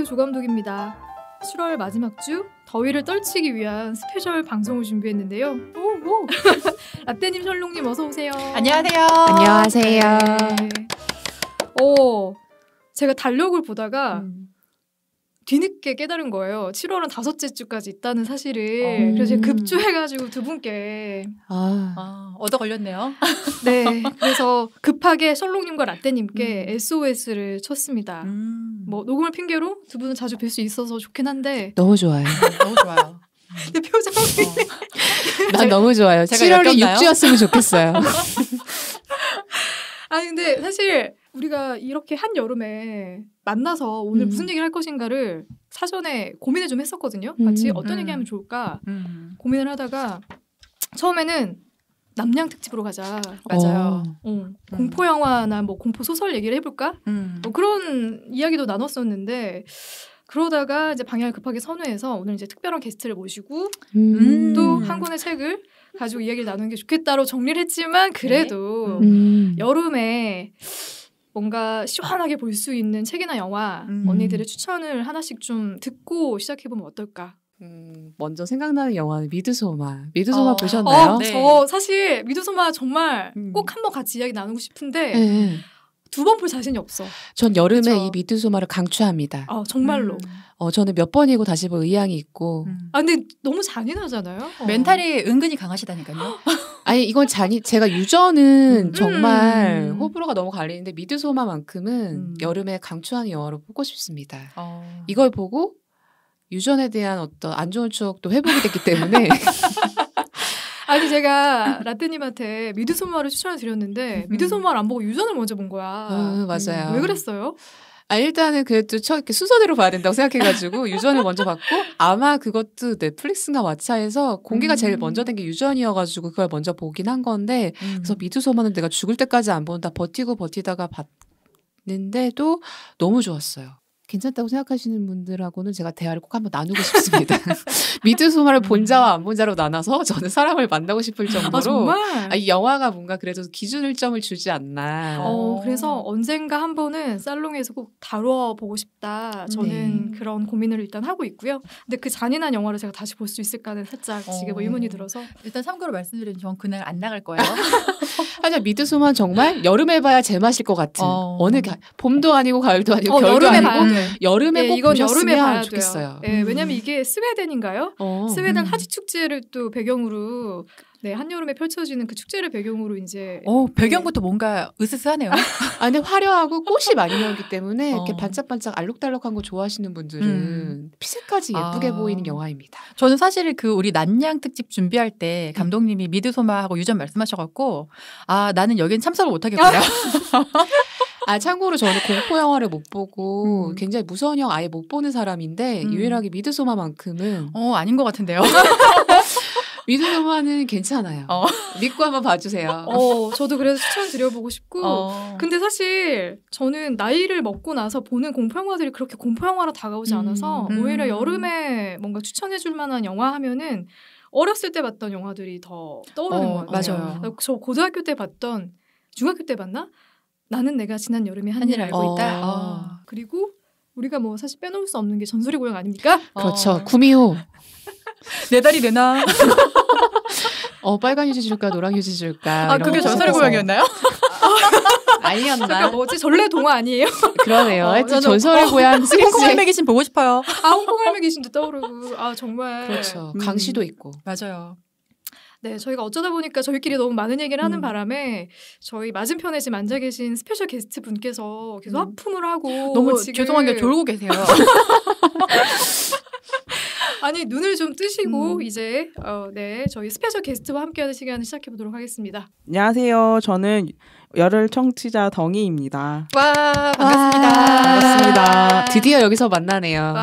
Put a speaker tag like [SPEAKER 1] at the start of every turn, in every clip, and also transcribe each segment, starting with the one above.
[SPEAKER 1] 안녕하세요, 조감독입니다. 7월 마지막 주 더위를 떨치기 위한 스페셜 방송을 준비했는데요. 라떼님, 설롱님 어서 오세요.
[SPEAKER 2] 안녕하세요.
[SPEAKER 3] 안녕하세요.
[SPEAKER 1] 네. 제가 달력을 보다가 뒤늦게 깨달은 거예요. 7월은 5째 주까지 있다는 사실을. 그래서 제가 급조해가지고 두 분께
[SPEAKER 2] 얻어 걸렸네요.
[SPEAKER 1] 네, 그래서 급하게 설롱님과 라떼님께 SOS를 쳤습니다. 뭐 녹음을 핑계로 두 분은 자주 뵐 수 있어서 좋긴 한데
[SPEAKER 3] 너무 좋아요.
[SPEAKER 2] 너무 좋아요.
[SPEAKER 1] 내 표정이
[SPEAKER 3] 난 너무 좋아요.
[SPEAKER 2] 제가
[SPEAKER 3] 7월이
[SPEAKER 2] 엮였나요?
[SPEAKER 3] 6주였으면 좋겠어요.
[SPEAKER 1] 아니 근데 사실 우리가 이렇게 한 여름에 만나서 오늘 무슨 얘기를 할 것인가를 사전에 고민을 좀 했었거든요. 같이 어떤 얘기하면 좋을까 고민을 하다가 처음에는 남양 특집으로 가자.
[SPEAKER 2] 맞아요.
[SPEAKER 1] 공포 영화나 뭐 공포 소설 얘기를 해볼까? 뭐 그런 이야기도 나눴었는데 그러다가 이제 방향을 급하게 선회해서 오늘 이제 특별한 게스트를 모시고 또 한 권의 책을 가지고 이야기를 나누는 게 좋겠다로 정리를 했지만 그래도 여름에 뭔가 시원하게 볼 수 있는 책이나 영화 언니들의 추천을 하나씩 좀 듣고 시작해보면 어떨까?
[SPEAKER 3] 먼저 생각나는 영화는 미드소마. 미드소마 보셨나요?
[SPEAKER 2] 네.
[SPEAKER 1] 저 사실 미드소마 정말 꼭 한번 같이 이야기 나누고 싶은데
[SPEAKER 3] 네.
[SPEAKER 1] 두 번 볼 자신이 없어.
[SPEAKER 3] 전 여름에
[SPEAKER 1] 그쵸?
[SPEAKER 3] 이 미드소마를 강추합니다.
[SPEAKER 1] 정말로.
[SPEAKER 3] 저는 몇 번이고 다시 볼 의향이 있고.
[SPEAKER 1] 근데 너무 잔인하잖아요.
[SPEAKER 2] 멘탈이 은근히 강하시다니까요.
[SPEAKER 3] 아니 이건 제가 유저는 정말 호불호가 너무 갈리는데 미드소마만큼은 여름에 강추하는 영화로 보고 싶습니다. 이걸 보고 유전에 대한 어떤 안 좋은 추억도 회복이 됐기 때문에
[SPEAKER 1] 아니 제가 라떼님한테 미드소마를 추천을 드렸는데 미드소마를 안 보고 유전을 먼저 본 거야.
[SPEAKER 3] 맞아요.
[SPEAKER 1] 왜 그랬어요?
[SPEAKER 3] 일단은 그래도 이렇게 순서대로 봐야 된다고 생각해가지고 유전을 먼저 봤고 아마 그것도 넷플릭스인가 왓챠에서 공개가 제일 먼저 된 게 유전이어가지고 그걸 먼저 보긴 한 건데 그래서 미드소마는 내가 죽을 때까지 안 본다 버티다가 봤는데도 너무 좋았어요. 괜찮다고 생각하시는 분들하고는 제가 대화를 꼭 한번 나누고 싶습니다. 미드소마를 본 자와 안 본 자로 나눠서 저는 사람을 만나고 싶을 정도로
[SPEAKER 1] 정말?
[SPEAKER 3] 이 영화가 뭔가 그래도 기준점을 주지 않나.
[SPEAKER 1] 그래서 언젠가 한 번은 살롱에서 꼭 다뤄보고 싶다. 저는 그런 고민을 일단 하고 있고요. 근데 그 잔인한 영화를 제가 다시 볼 수 있을까는 살짝 지금 의문이 들어서.
[SPEAKER 2] 일단 참고로 말씀드리면 전 그날 안 나갈 거예요.
[SPEAKER 3] 하지만 미드소마는 정말 여름에 봐야 제맛일 것 같은 봄도 아니고 가을도 아니고 겨울도
[SPEAKER 1] 여름에
[SPEAKER 3] 아니고
[SPEAKER 1] 봐야 돼.
[SPEAKER 3] 여름에 꼭
[SPEAKER 1] 이건
[SPEAKER 3] 보셨으면
[SPEAKER 1] 여름에 봐야
[SPEAKER 3] 좋겠어요.
[SPEAKER 1] 돼요. 왜냐면 이게 스웨덴인가요? 스웨덴 하지 축제를 또 배경으로 한여름에 펼쳐지는 그 축제를 배경으로 이제
[SPEAKER 2] 배경부터 뭔가 으스스하네요.
[SPEAKER 3] 근데 화려하고 꽃이 많이 나오기 때문에 이렇게 반짝반짝 알록달록한 거 좋아하시는 분들은 피색까지 예쁘게 보이는 영화입니다.
[SPEAKER 2] 저는 사실 우리 난양 특집 준비할 때 감독님이 미드소마하고 유전 말씀하셔갖고 나는 여긴 참석을 못하겠구나.
[SPEAKER 3] 참고로 저는 공포 영화를 못 보고 굉장히 무서운 영화 아예 못 보는 사람인데 유일하게 미드소마만큼은
[SPEAKER 2] 아닌 것 같은데요.
[SPEAKER 3] 미드소마는 괜찮아요. 믿고 한번 봐주세요.
[SPEAKER 1] 저도 그래서 추천드려보고 싶고 근데 사실 저는 나이를 먹고 나서 보는 공포 영화들이 그렇게 공포 영화로 다가오지 않아서 오히려 여름에 뭔가 추천해줄 만한 영화 하면은 어렸을 때 봤던 영화들이 더 떠오르는 것 같아요.
[SPEAKER 2] 맞아요.
[SPEAKER 1] 저 고등학교 때 봤던 중학교 때 봤나? 나는 내가 지난 여름에 한 일을 알고 있다. 그리고 우리가 뭐 사실 빼놓을 수 없는 게 전설의 고향 아닙니까?
[SPEAKER 3] 그렇죠. 구미호.
[SPEAKER 2] 내 다리 내놔.
[SPEAKER 3] 빨간 휴지 줄까 노란 휴지 줄까.
[SPEAKER 2] 그게 전설의 고향이었나요?
[SPEAKER 3] 아니었나?
[SPEAKER 1] 그러니까 뭐지? 전래 동화 아니에요?
[SPEAKER 3] 그러네요. 하여튼 전설의 고향 시리즈.
[SPEAKER 2] 홍콩할매 귀신 보고 싶어요.
[SPEAKER 1] 홍콩할매 귀신도 떠오르고. 정말.
[SPEAKER 3] 그렇죠. 강시도 있고.
[SPEAKER 2] 맞아요.
[SPEAKER 1] 네, 저희가 어쩌다 보니까 저희끼리 너무 많은 얘기를 하는 바람에 저희 맞은편에 지금 앉아 계신 스페셜 게스트 분께서 계속 하품을 하고
[SPEAKER 2] 너무
[SPEAKER 1] 지금
[SPEAKER 2] 죄송한 게 졸고 계세요.
[SPEAKER 1] 아니 눈을 좀 뜨시고 이제 저희 스페셜 게스트와 함께하는 시간을 시작해 보도록 하겠습니다.
[SPEAKER 4] 안녕하세요. 저는 열혈 청취자 덩이입니다.
[SPEAKER 1] 와 반갑습니다.
[SPEAKER 4] 반갑습니다.
[SPEAKER 3] 드디어 여기서 만나네요.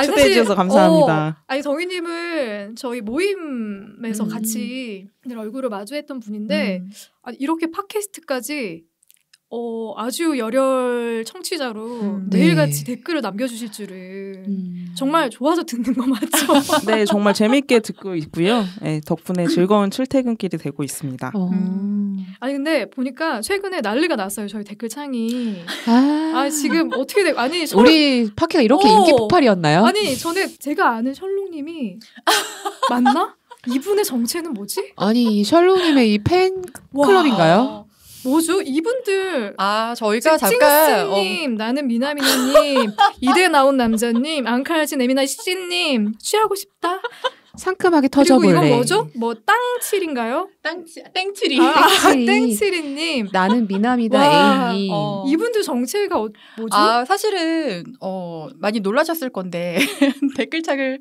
[SPEAKER 4] 초대해 주셔서 감사합니다.
[SPEAKER 1] 덩이님은 저희 모임에서 같이 늘 얼굴을 마주했던 분인데 이렇게 팟캐스트까지 아주 열혈 청취자로
[SPEAKER 3] 네.
[SPEAKER 1] 매일같이 댓글을 남겨주실 줄은 정말 좋아서 듣는 거 맞죠?
[SPEAKER 4] 네, 정말 재밌게 듣고 있고요. 네, 덕분에 즐거운 출퇴근길이 되고 있습니다.
[SPEAKER 1] 아니 근데 보니까 최근에 난리가 났어요. 저희 댓글창이.
[SPEAKER 3] 아,
[SPEAKER 1] 지금 어떻게 돼? 아니
[SPEAKER 3] 우리 파키가 이렇게 인기 폭발이었나요?
[SPEAKER 1] 아니 저는 제가 아는 셜록님이 맞나? 이분의 정체는 뭐지?
[SPEAKER 3] 아니 셜록님의 이 팬클럽인가요?
[SPEAKER 1] 뭐죠? 이분들
[SPEAKER 2] 저희가 잠깐
[SPEAKER 1] 찡스님, 나는 미나미나님, 이대 나온 남자님, 앙칼진 에미나 씨님 취하고 싶다.
[SPEAKER 3] 상큼하게
[SPEAKER 1] 그리고
[SPEAKER 3] 터져볼래.
[SPEAKER 1] 이건 뭐죠? 뭐 땅칠인가요?
[SPEAKER 2] 땡칠이.
[SPEAKER 1] 땡칠이님.
[SPEAKER 3] 나는 미남이다
[SPEAKER 1] 와,
[SPEAKER 3] 애인이.
[SPEAKER 1] 이분들 정체가 뭐죠?
[SPEAKER 2] 사실은 많이 놀라셨을 건데 댓글창을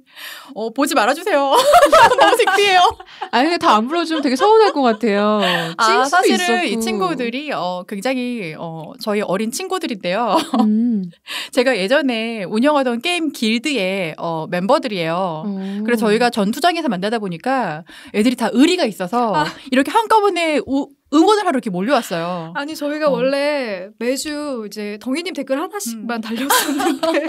[SPEAKER 2] 보지 말아주세요. 너무 창피해요.
[SPEAKER 3] 아니 근데 다 안 불러주면 되게 서운할 것 같아요. 찡수도
[SPEAKER 2] 사실은 이
[SPEAKER 3] 있었고.
[SPEAKER 2] 친구들이 굉장히 저희 어린 친구들인데요.
[SPEAKER 3] 음.
[SPEAKER 2] 제가 예전에 운영하던 게임 길드의 멤버들이에요. 그래서 저희가 전투장에서 만나다 보니까 애들이 다 의리가 있어서 이렇게 한꺼번에 응원을 하러 이렇게 몰려왔어요.
[SPEAKER 1] 아니 저희가 원래 매주 이제 덩이님 댓글 하나씩만 달렸었는데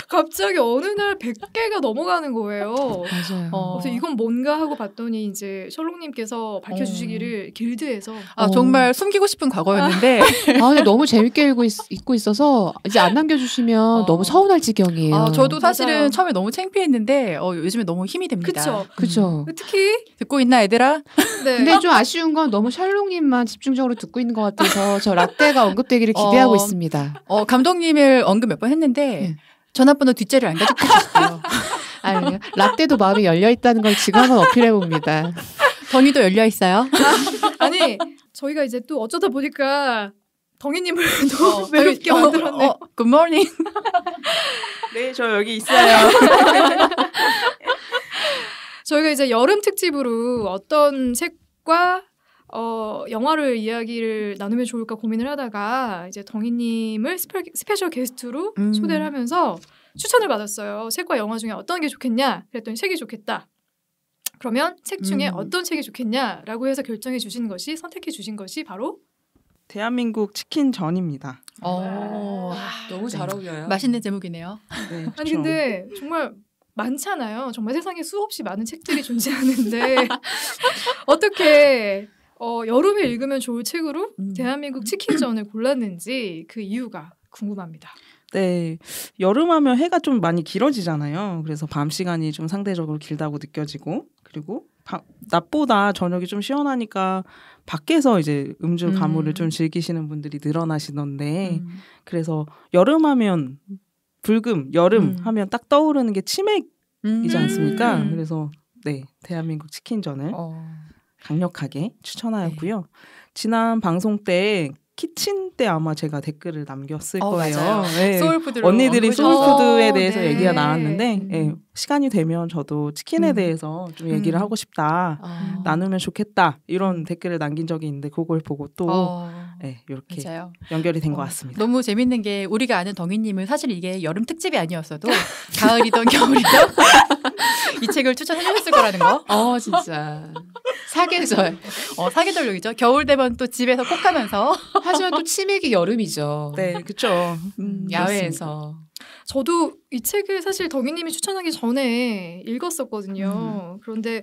[SPEAKER 1] 갑자기 어느 날 100개가 넘어가는 거예요.
[SPEAKER 3] 맞아요.
[SPEAKER 1] 그래서 이건 뭔가 하고 봤더니 이제 셜록님께서 밝혀주시기를 길드에서
[SPEAKER 2] 정말 숨기고 싶은 과거였는데
[SPEAKER 3] 근데 너무 재밌게 읽고 있어서 이제 안 남겨주시면 너무 서운할 지경이에요.
[SPEAKER 2] 저도 사실은
[SPEAKER 1] 맞아요.
[SPEAKER 2] 처음에 너무 창피했는데 요즘에 너무 힘이 됩니다.
[SPEAKER 3] 그쵸.
[SPEAKER 1] 특히
[SPEAKER 2] 듣고 있나 얘들아?
[SPEAKER 1] 네.
[SPEAKER 3] 근데 좀 아쉬운 건 너무 셜록님만 집중적으로 듣고 있는 것 같아서 저 라떼가 언급되기를 기대하고 있습니다.
[SPEAKER 2] 감독님을 언급 몇 번 했는데 전화번호 뒷자리를 안 가지고 계셨어요.
[SPEAKER 3] 아니, 라떼도 마음이 열려 있다는 걸 지금 한번 어필해 봅니다.
[SPEAKER 2] 덩이도 열려 있어요.
[SPEAKER 1] 아니 저희가 이제 또 어쩌다 보니까 덩이님을 너무 외롭게 만들었네.
[SPEAKER 2] 굿모닝.
[SPEAKER 4] 네, 저 여기 있어요.
[SPEAKER 1] 저희가 이제 여름 특집으로 어떤 책과 영화를 이야기를 나누면 좋을까 고민을 하다가 이제 덩이님을 스페셜 게스트로 초대를 하면서 추천을 받았어요. 책과 영화 중에 어떤 게 좋겠냐? 그랬더니 책이 좋겠다. 그러면 책 중에 어떤 책이 좋겠냐라고 해서 선택해 주신 것이 바로
[SPEAKER 4] 대한민국 치킨전입니다.
[SPEAKER 3] 너무 잘 어울려요.
[SPEAKER 2] 맛있는 제목이네요.
[SPEAKER 4] 네,
[SPEAKER 1] 아니 근데 정말 많잖아요. 정말 세상에 수없이 많은 책들이 존재하는데 어떻게 여름에 읽으면 좋을 책으로 대한민국 치킨전을 골랐는지 그 이유가 궁금합니다.
[SPEAKER 4] 네, 여름하면 해가 좀 많이 길어지잖아요. 그래서 밤 시간이 좀 상대적으로 길다고 느껴지고, 그리고 낮보다 저녁이 좀 시원하니까 밖에서 이제 음주 가무를 좀 즐기시는 분들이 늘어나시던데, 그래서 여름하면 불금, 여름 하면 딱 떠오르는 게 치맥이지 않습니까? 그래서 네, 대한민국 치킨전을 강력하게 추천하였고요. 지난 방송 때 키친 때 아마 제가 댓글을 남겼을 거예요. 네.
[SPEAKER 2] 소울푸드로
[SPEAKER 4] 언니들이 소울푸드에 대해서
[SPEAKER 1] 네.
[SPEAKER 4] 얘기가 나왔는데 네. 시간이 되면 저도 치킨에 대해서 좀 얘기를 하고 싶다. 나누면 좋겠다. 이런 댓글을 남긴 적이 있는데 그걸 보고 또 네, 이렇게
[SPEAKER 2] 맞아요.
[SPEAKER 4] 연결이 된 것 같습니다.
[SPEAKER 2] 너무 재밌는 게 우리가 아는 덩이님은 사실 이게 여름 특집이 아니었어도 가을이던 겨울이던 이 책을 추천해 주셨을 거라는 거.
[SPEAKER 3] 진짜. 사계절.
[SPEAKER 2] 사계절용이죠. 겨울 되면 또 집에서 콕 하면서.
[SPEAKER 3] 하지만 또 치맥이 여름이죠.
[SPEAKER 4] 네, 그렇죠.
[SPEAKER 3] 야외에서.
[SPEAKER 1] 저도 이 책을 사실 덩이님이 추천하기 전에 읽었었거든요. 그런데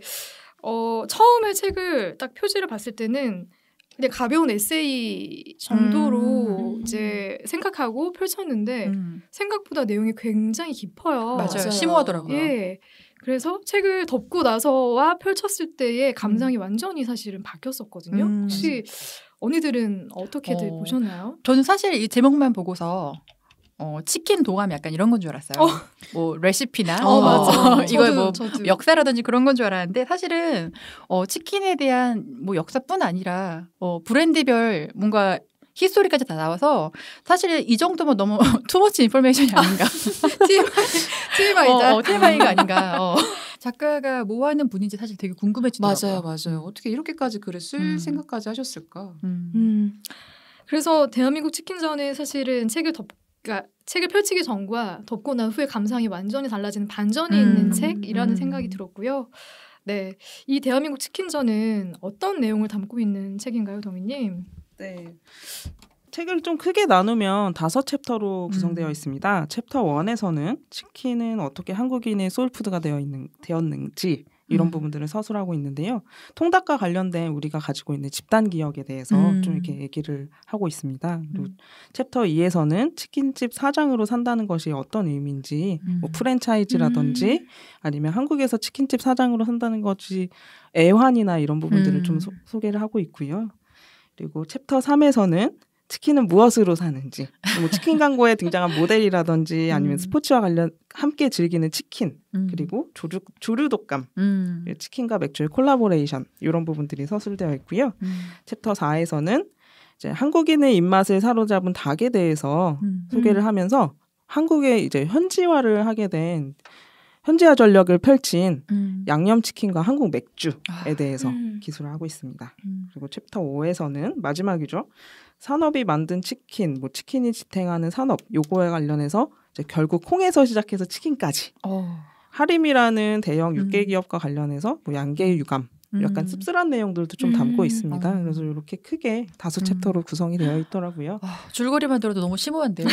[SPEAKER 1] 처음에 책을 딱 표지를 봤을 때는 그냥 가벼운 에세이 정도로 이제 생각하고 펼쳤는데 생각보다 내용이 굉장히 깊어요.
[SPEAKER 2] 맞아요. 심오하더라고요.
[SPEAKER 1] 예. 그래서 책을 덮고 나서와 펼쳤을 때의 감상이 완전히 사실은 바뀌었었거든요. 혹시 언니들은 어떻게들 보셨나요?
[SPEAKER 2] 저는 사실 이 제목만 보고서 치킨 동함 약간 이런 건 줄 알았어요. 뭐 레시피나
[SPEAKER 1] 맞아.
[SPEAKER 2] 이거 뭐
[SPEAKER 1] 저도.
[SPEAKER 2] 역사라든지 그런 건 줄 알았는데 사실은 치킨에 대한 뭐 역사뿐 아니라 브랜드별 뭔가 히스토리까지 다 나와서 사실 이 정도면 너무 투머치 인포메이션이 아닌가.
[SPEAKER 1] TMI다.
[SPEAKER 2] TMI가 아닌가. 작가가 뭐 하는 분인지 사실 되게 궁금해지더라고요.
[SPEAKER 3] 맞아요. 어떻게 이렇게까지 글을 쓸 생각까지 하셨을까?
[SPEAKER 1] 그래서 대한민국 치킨전에 사실은 그러니까 책을 펼치기 전과 덮고 난 후에 감상이 완전히 달라지는 반전이 있는 책이라는 생각이 들었고요. 네, 이 대한민국 치킨전은 어떤 내용을 담고 있는 책인가요, 덩이님?
[SPEAKER 4] 네. 책을 좀 크게 나누면 5챕터로 구성되어 있습니다. 챕터 1에서는 치킨은 어떻게 한국인의 소울푸드가 되었는지 이런 부분들을 서술하고 있는데요. 통닭과 관련된 우리가 가지고 있는 집단 기억에 대해서 좀 이렇게 얘기를 하고 있습니다. 그리고 챕터 2에서는 치킨집 사장으로 산다는 것이 어떤 의미인지 뭐 프랜차이즈라든지 아니면 한국에서 치킨집 사장으로 산다는 것이 애환이나 이런 부분들을 좀 소개를 하고 있고요. 그리고 챕터 3에서는 치킨은 무엇으로 사는지, 뭐 치킨 광고에 등장한 모델이라든지 아니면 스포츠와 관련 함께 즐기는 치킨, 그리고 조류독감, 치킨과 맥주의 콜라보레이션 이런 부분들이 서술되어 있고요. 챕터 4에서는 이제 한국인의 입맛을 사로잡은 닭에 대해서 소개를 하면서 한국의 이제 현지화를 하게 된 현지화 전략을 펼친 양념치킨과 한국 맥주에 대해서 기술을 하고 있습니다. 그리고 챕터 5에서는 마지막이죠. 산업이 만든 치킨, 뭐 치킨이 지탱하는 산업 요거에 관련해서 이제 결국 콩에서 시작해서 치킨까지 하림이라는 대형 육개 기업과 관련해서 뭐 양계의 유감 약간 씁쓸한 내용들도 좀 담고 있습니다. 그래서 이렇게 크게 5챕터로 구성이 되어 있더라고요.
[SPEAKER 2] 줄거리만 들어도 너무 심오한데요.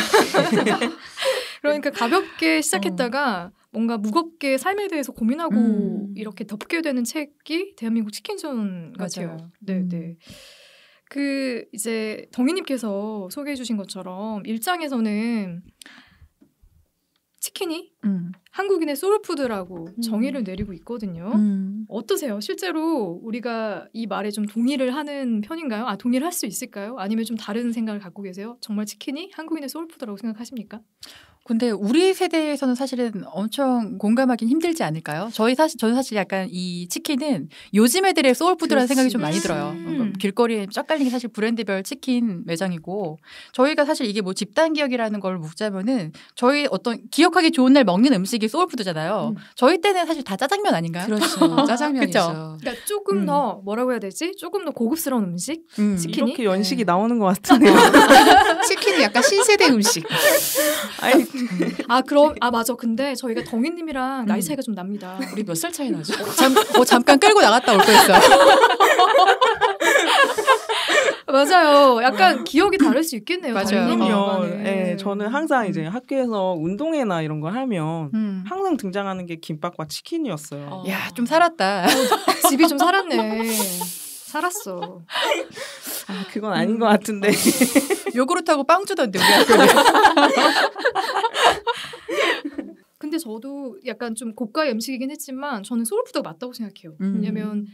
[SPEAKER 1] 그러니까 가볍게 시작했다가 뭔가 무겁게 삶에 대해서 고민하고 이렇게 덮게 되는 책이 대한민국 치킨존 같아요. 네. 그 이제 덩이님께서 소개해 주신 것처럼 1장에서는 치킨이 한국인의 소울푸드라고 정의를 내리고 있거든요. 어떠세요? 실제로 우리가 이 말에 좀 동의를 하는 편인가요? 동의를 할 수 있을까요? 아니면 좀 다른 생각을 갖고 계세요? 정말 치킨이 한국인의 소울푸드라고 생각하십니까?
[SPEAKER 2] 근데 우리 세대에서는 사실은 엄청 공감하기는 힘들지 않을까요? 저는 사실 약간 이 치킨은 요즘 애들의 소울푸드라는 생각이 좀 많이 들어요. 길거리에 쫙 깔린 게 사실 브랜드별 치킨 매장이고 저희가 사실 이게 뭐 집단 기억이라는 걸 묻자면은 저희 어떤 기억하기 좋은 날 먹는 음식이 소울푸드잖아요. 저희 때는 사실 다 짜장면 아닌가요?
[SPEAKER 3] 그렇죠. 짜장면이죠.
[SPEAKER 1] 그러니까 조금 더 뭐라고 해야 되지? 조금 더 고급스러운 음식? 치킨이?
[SPEAKER 4] 이렇게 연식이 나오는 것 같은데요.
[SPEAKER 3] 치킨이 약간 신세대 음식.
[SPEAKER 1] 그럼 맞아. 근데 저희가 덩이님이랑 나이 차이가 좀 납니다.
[SPEAKER 3] 우리 몇 살 차이 나죠?
[SPEAKER 2] 잠깐 끌고 나갔다 올 거였어요.
[SPEAKER 1] 맞아요. 약간 기억이 다를 수 있겠네요.
[SPEAKER 4] 맞아요. 네, 저는 항상 이제 학교에서 운동회나 이런 거 하면 항상 등장하는 게 김밥과 치킨이었어요.
[SPEAKER 2] 야, 좀 살았다.
[SPEAKER 1] 집이 좀 살았네. 살았어.
[SPEAKER 4] 그건 아닌 것 같은데.
[SPEAKER 2] 요구르트하고 빵 주던데 우리 학교는.
[SPEAKER 1] 근데 저도 약간 좀 고가의 음식이긴 했지만 저는 소울푸드가 맞다고 생각해요. 왜냐면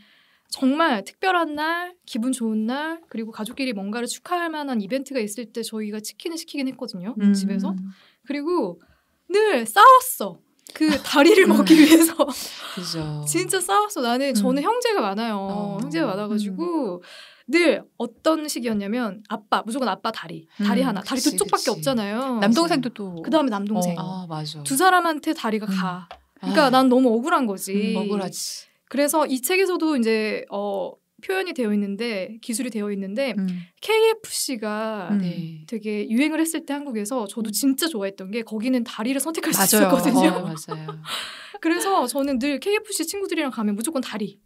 [SPEAKER 1] 정말 특별한 날, 기분 좋은 날, 그리고 가족끼리 뭔가를 축하할 만한 이벤트가 있을 때 저희가 치킨을 시키긴 했거든요. 집에서. 그리고 늘 싸웠어. 그 다리를 먹기 위해서.
[SPEAKER 3] 그죠.
[SPEAKER 1] 진짜 싸웠어. 저는 형제가 많아요. 형제가 많아가지고 늘 어떤 식이었냐면 무조건 아빠 다리 하나. 다리 두 쪽밖에 없잖아요.
[SPEAKER 2] 남동생도 또.
[SPEAKER 1] 그 다음에 남동생.
[SPEAKER 3] 맞아.
[SPEAKER 1] 두 사람한테 다리가 가. 그러니까 난 너무 억울한 거지.
[SPEAKER 3] 억울하지.
[SPEAKER 1] 그래서 이 책에서도 이제 표현이 되어 있는데 기술이 되어 있는데 KFC가 되게 유행을 했을 때 한국에서 저도 진짜 좋아했던 게 거기는 다리를 선택할 수 있었거든요.
[SPEAKER 3] 맞아요.
[SPEAKER 1] 그래서 저는 늘 KFC 친구들이랑 가면 무조건 다리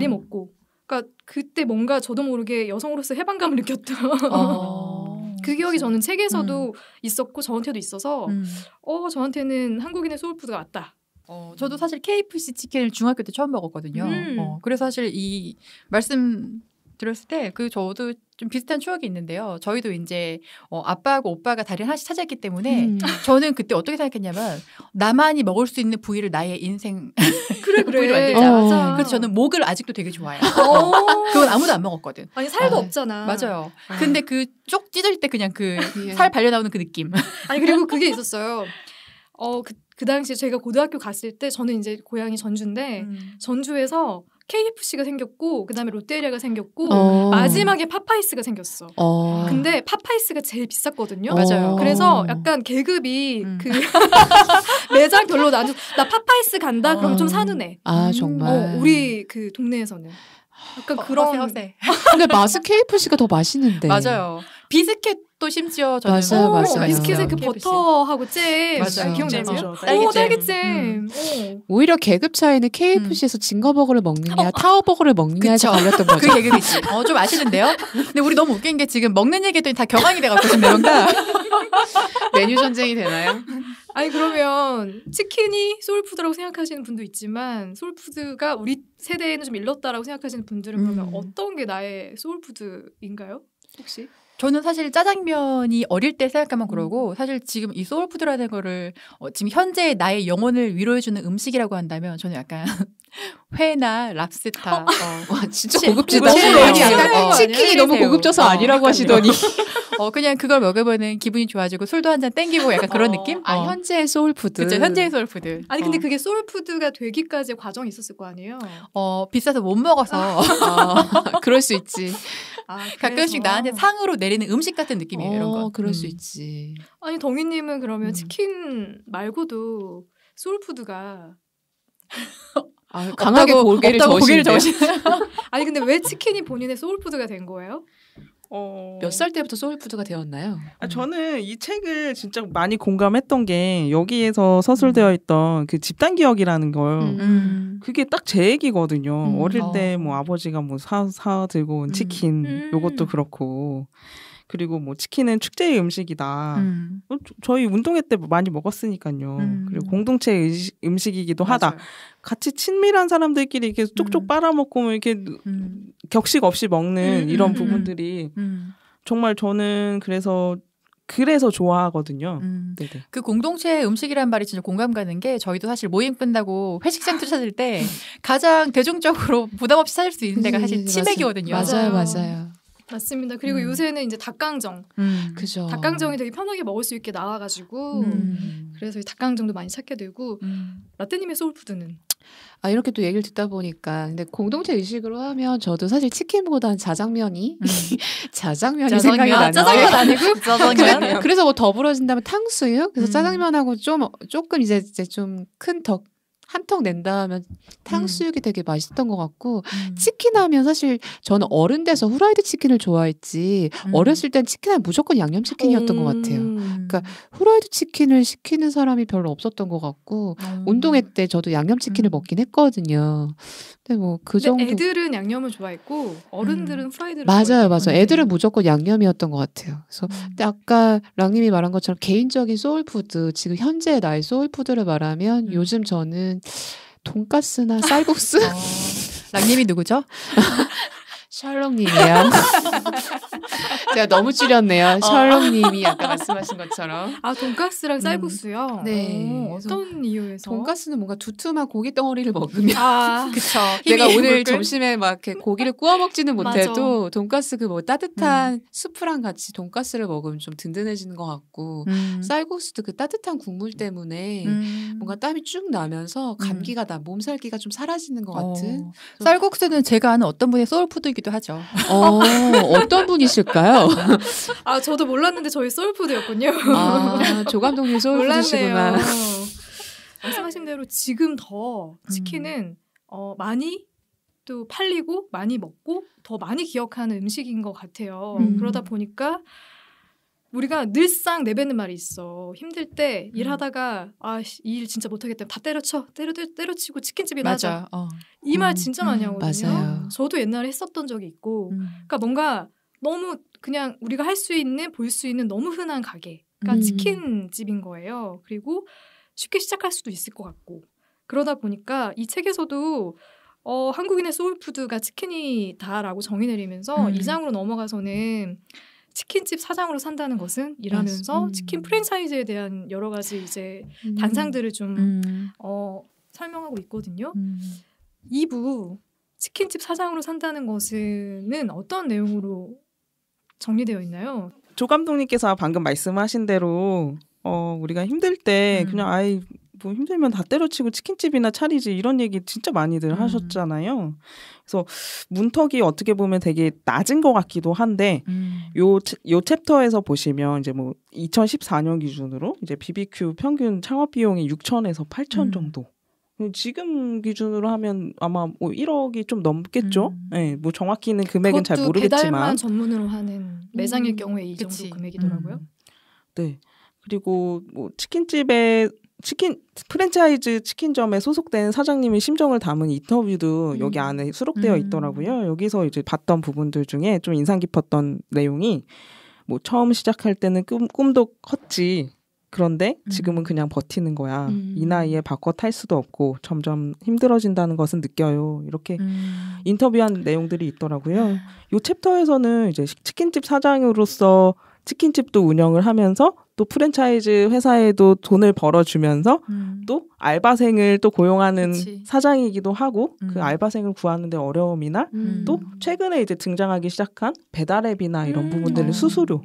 [SPEAKER 1] 먹고. 그러니까 그때 뭔가 저도 모르게 여성으로서 해방감을 느꼈던 그 기억이 저는 책에서도 있었고 저한테도 있어서 저한테는 한국인의 소울푸드가 맞다.
[SPEAKER 2] 저도 사실 KFC 치킨을 중학교 때 처음 먹었거든요. 그래서 사실 이 말씀 들었을 때 저도 좀 비슷한 추억이 있는데요. 저희도 이제 아빠하고 오빠가 다리를 하나씩 차지했기 때문에 저는 그때 어떻게 생각했냐면 나만이 먹을 수 있는 부위를 나의 인생 부위로 만들자.
[SPEAKER 1] 맞아.
[SPEAKER 2] 그래서 저는 목을 아직도 되게 좋아해요. 그건 아무도 안 먹었거든.
[SPEAKER 1] 아니 살도 없잖아.
[SPEAKER 2] 맞아요. 근데 그 쪽 찢어질 때 그냥 그 살 발려 나오는 그 느낌.
[SPEAKER 1] 아니 그리고 그게 있었어요. 그 당시에 제가 고등학교 갔을 때 저는 이제 고향이 전주인데 전주에서 KFC가 생겼고 그다음에 롯데리아가 생겼고 마지막에 파파이스가 생겼어. 근데 파파이스가 제일 비쌌거든요.
[SPEAKER 2] 맞아요.
[SPEAKER 1] 그래서 약간 계급이 그 매장별로 나 파파이스 간다 그러면 좀 사는 애.
[SPEAKER 3] 정말.
[SPEAKER 1] 우리 그 동네에서는. 약간 그런
[SPEAKER 2] 허세.
[SPEAKER 3] 근데 맛은 KFC가 더 맛있는데.
[SPEAKER 2] 맞아요. 비스켓도 심지어 저는
[SPEAKER 3] 맞아요.
[SPEAKER 1] 비스켓에 그 버터하고 잼
[SPEAKER 2] 맞아요.
[SPEAKER 1] 기억나세요?
[SPEAKER 4] 딸기잼.
[SPEAKER 1] 딸기잼.
[SPEAKER 3] 오히려 계급 차이는 KFC에서 징거버거를 먹느냐 타워버거를 먹느냐에서 갈렸던 거죠.
[SPEAKER 2] 그 계급이지. 좀 아시는데요? 근데 우리 너무 웃긴 게 지금 먹는 얘기들이 다 경황이 돼갖고 지금 내용가
[SPEAKER 3] 메뉴 전쟁이 되나요?
[SPEAKER 1] 아니 그러면 치킨이 소울푸드라고 생각하시는 분도 있지만 소울푸드가 우리 세대에는 좀 일렀다라고 생각하시는 분들은 그러면 어떤 게 나의 소울푸드인가요? 혹시?
[SPEAKER 2] 저는 사실 짜장면이 어릴 때 생각하면 그러고 사실 지금 이 소울푸드라는 거를 지금 현재 나의 영혼을 위로해주는 음식이라고 한다면 저는 약간 회나 랍스터
[SPEAKER 3] 와 진짜 고급지다.
[SPEAKER 2] 너무
[SPEAKER 3] 약간 치킨이 너무 고급져서 아니라고 하시더니
[SPEAKER 2] 그냥 그걸 먹으면은 기분이 좋아지고 술도 한 잔 땡기고 약간 그런 느낌?
[SPEAKER 3] 현재의 소울푸드.
[SPEAKER 2] 그렇죠. 현재의 소울푸드.
[SPEAKER 1] 아니 근데 그게 소울푸드가 되기까지의 과정이 있었을 거 아니에요?
[SPEAKER 2] 비싸서 못 먹어서
[SPEAKER 3] 그럴 수 있지.
[SPEAKER 2] 가끔씩 나한테 상으로 내리는 음식 같은 느낌이에요. 이런 거.
[SPEAKER 3] 그럴 수 있지.
[SPEAKER 1] 아니 덩이님은 그러면 치킨 말고도 소울푸드가
[SPEAKER 3] 강하게 고개를 저으시네요.
[SPEAKER 1] 아니 근데 왜 치킨이 본인의 소울푸드가 된 거예요?
[SPEAKER 3] 몇 살 때부터 소울푸드가 되었나요?
[SPEAKER 4] 저는 이 책을 진짜 많이 공감했던 게 여기에서 서술되어 있던 그 집단 기억이라는 걸 그게 딱 제 얘기거든요. 어릴 때 뭐 아버지가 뭐 사 들고 온 치킨 요것도 그렇고 그리고 뭐 치킨은 축제의 음식이다. 저희 운동회 때 많이 먹었으니까요. 그리고 공동체 음식이기도 하다. 같이 친밀한 사람들끼리 이렇게 쪽쪽 빨아먹고 이렇게 격식 없이 먹는 이런 부분들이 정말 저는 그래서 좋아하거든요. 네네.
[SPEAKER 2] 그 공동체 음식이란 말이 진짜 공감 가는 게 저희도 사실 모임 끝나고 회식장 찾을 때 가장 대중적으로 부담 없이 찾을 수 있는 데가 사실 치맥이거든요.
[SPEAKER 3] 맞아요.
[SPEAKER 1] 맞습니다. 그리고 요새는 이제 닭강정.
[SPEAKER 3] 그죠.
[SPEAKER 1] 닭강정이 되게 편하게 먹을 수 있게 나와가지고 그래서 닭강정도 많이 찾게 되고 라떼님의 소울푸드는?
[SPEAKER 3] 이렇게 또 얘기를 듣다 보니까 근데 공동체 의식으로 하면 저도 사실 치킨보다는 짜장면이 짜장면이 생각이 나네요.
[SPEAKER 1] 짜장면 아니고 짜장면.
[SPEAKER 3] 그래서 뭐 더불어진다면 탕수육. 그래서 짜장면하고 조금 이제 좀 큰 한턱 낸다 하면 탕수육이 되게 맛있던 것 같고 치킨 하면 사실 저는 어른 돼서 후라이드 치킨을 좋아했지 어렸을 땐 치킨 하면 무조건 양념치킨이었던 것 같아요. 그러니까 후라이드 치킨을 시키는 사람이 별로 없었던 것 같고 운동회 때 저도 양념치킨을 먹긴 했거든요. 근데 뭐 그 정도.
[SPEAKER 1] 애들은 양념을 좋아했고 어른들은 후라이드를
[SPEAKER 3] 맞아요. 애들은 무조건 양념이었던 것 같아요. 그래서 근데 아까 랑님이 말한 것처럼 개인적인 소울푸드 지금 현재의 나의 소울푸드를 말하면 요즘 저는 돈가스나 쌀국수.
[SPEAKER 2] 랑님이 누구죠?
[SPEAKER 3] 셜록님이요. 제가 너무 줄였네요. 셜록님이 아까 말씀하신 것처럼.
[SPEAKER 1] 돈가스랑 쌀국수요?
[SPEAKER 3] 네.
[SPEAKER 1] 어떤 이유에서?
[SPEAKER 3] 돈가스는 뭔가 두툼한 고기 덩어리를 먹으면.
[SPEAKER 1] 그쵸.
[SPEAKER 3] 내가 오늘 점심에 막 이렇게 고기를 구워 먹지는 못해도 돈가스 그 뭐 따뜻한 수프랑 같이 돈가스를 먹으면 좀 든든해지는 것 같고 쌀국수도 그 따뜻한 국물 때문에 뭔가 땀이 쭉 나면서 감기가 몸살기가 좀 사라지는 것 같은.
[SPEAKER 2] 쌀국수는 제가 아는 어떤 분의 소울푸드이기도 하죠.
[SPEAKER 3] 어떤 분이실까요?
[SPEAKER 1] 저도 몰랐는데 저희 소울푸드였군요.
[SPEAKER 3] 조 감독님 소울푸드시구나.
[SPEAKER 1] 몰랐네요. 말씀하신 대로 지금 더 치킨은 많이 또 팔리고 많이 먹고 더 많이 기억하는 음식인 것 같아요. 그러다 보니까 우리가 늘상 내뱉는 말이 있어. 힘들 때 일하다가 이 일 진짜 못하겠다. 다 때려치고 치킨집이나 하자. 이 말 진짜 많이 하거든요.
[SPEAKER 3] 맞아요.
[SPEAKER 1] 저도 옛날에 했었던 적이 있고 그러니까 뭔가 너무 그냥 우리가 할 수 있는 볼 수 있는 너무 흔한 가게가 치킨집인 거예요. 그리고 쉽게 시작할 수도 있을 것 같고 그러다 보니까 이 책에서도 한국인의 소울푸드가 치킨이다라고 정의 내리면서 2장으로 넘어가서는 치킨집 사장으로 산다는 것은 이라면서 치킨 프랜차이즈에 대한 여러 가지 이제 단상들을 좀 설명하고 있거든요. 2부 치킨집 사장으로 산다는 것은 어떤 내용으로 정리되어 있나요?
[SPEAKER 4] 조 감독님께서 방금 말씀하신 대로 우리가 힘들 때 그냥 뭐 힘들면 다 때려치고 치킨집이나 차리지 이런 얘기 진짜 많이들 하셨잖아요. 그래서 문턱이 어떻게 보면 되게 낮은 것 같기도 한데 요 챕터에서 보시면 이제 뭐 2014년 기준으로 이제 BBQ 평균 창업 비용이 6천에서 8천 정도 지금 기준으로 하면 아마 뭐 1억이 좀 넘겠죠. 네, 뭐 정확히는 금액은 잘 모르겠지만
[SPEAKER 1] 배달만 전문으로 하는 매장일 경우에 이 정도 금액이더라고요.
[SPEAKER 4] 네. 그리고 뭐 치킨집에 프랜차이즈 치킨점에 소속된 사장님의 심정을 담은 인터뷰도 여기 안에 수록되어 있더라고요. 여기서 이제 봤던 부분들 중에 좀 인상 깊었던 내용이 뭐 처음 시작할 때는 꿈도 컸지. 그런데 지금은 그냥 버티는 거야. 이 나이에 바꿔 탈 수도 없고 점점 힘들어진다는 것은 느껴요. 이렇게 인터뷰한 내용들이 있더라고요. 이 챕터에서는 이제 치킨집 사장으로서 치킨집도 운영을 하면서 또 프랜차이즈 회사에도 돈을 벌어주면서 또 알바생을 또 고용하는 사장이기도 하고 그 알바생을 구하는데 어려움이나 또 최근에 이제 등장하기 시작한 배달앱이나 이런 부분들의 수수료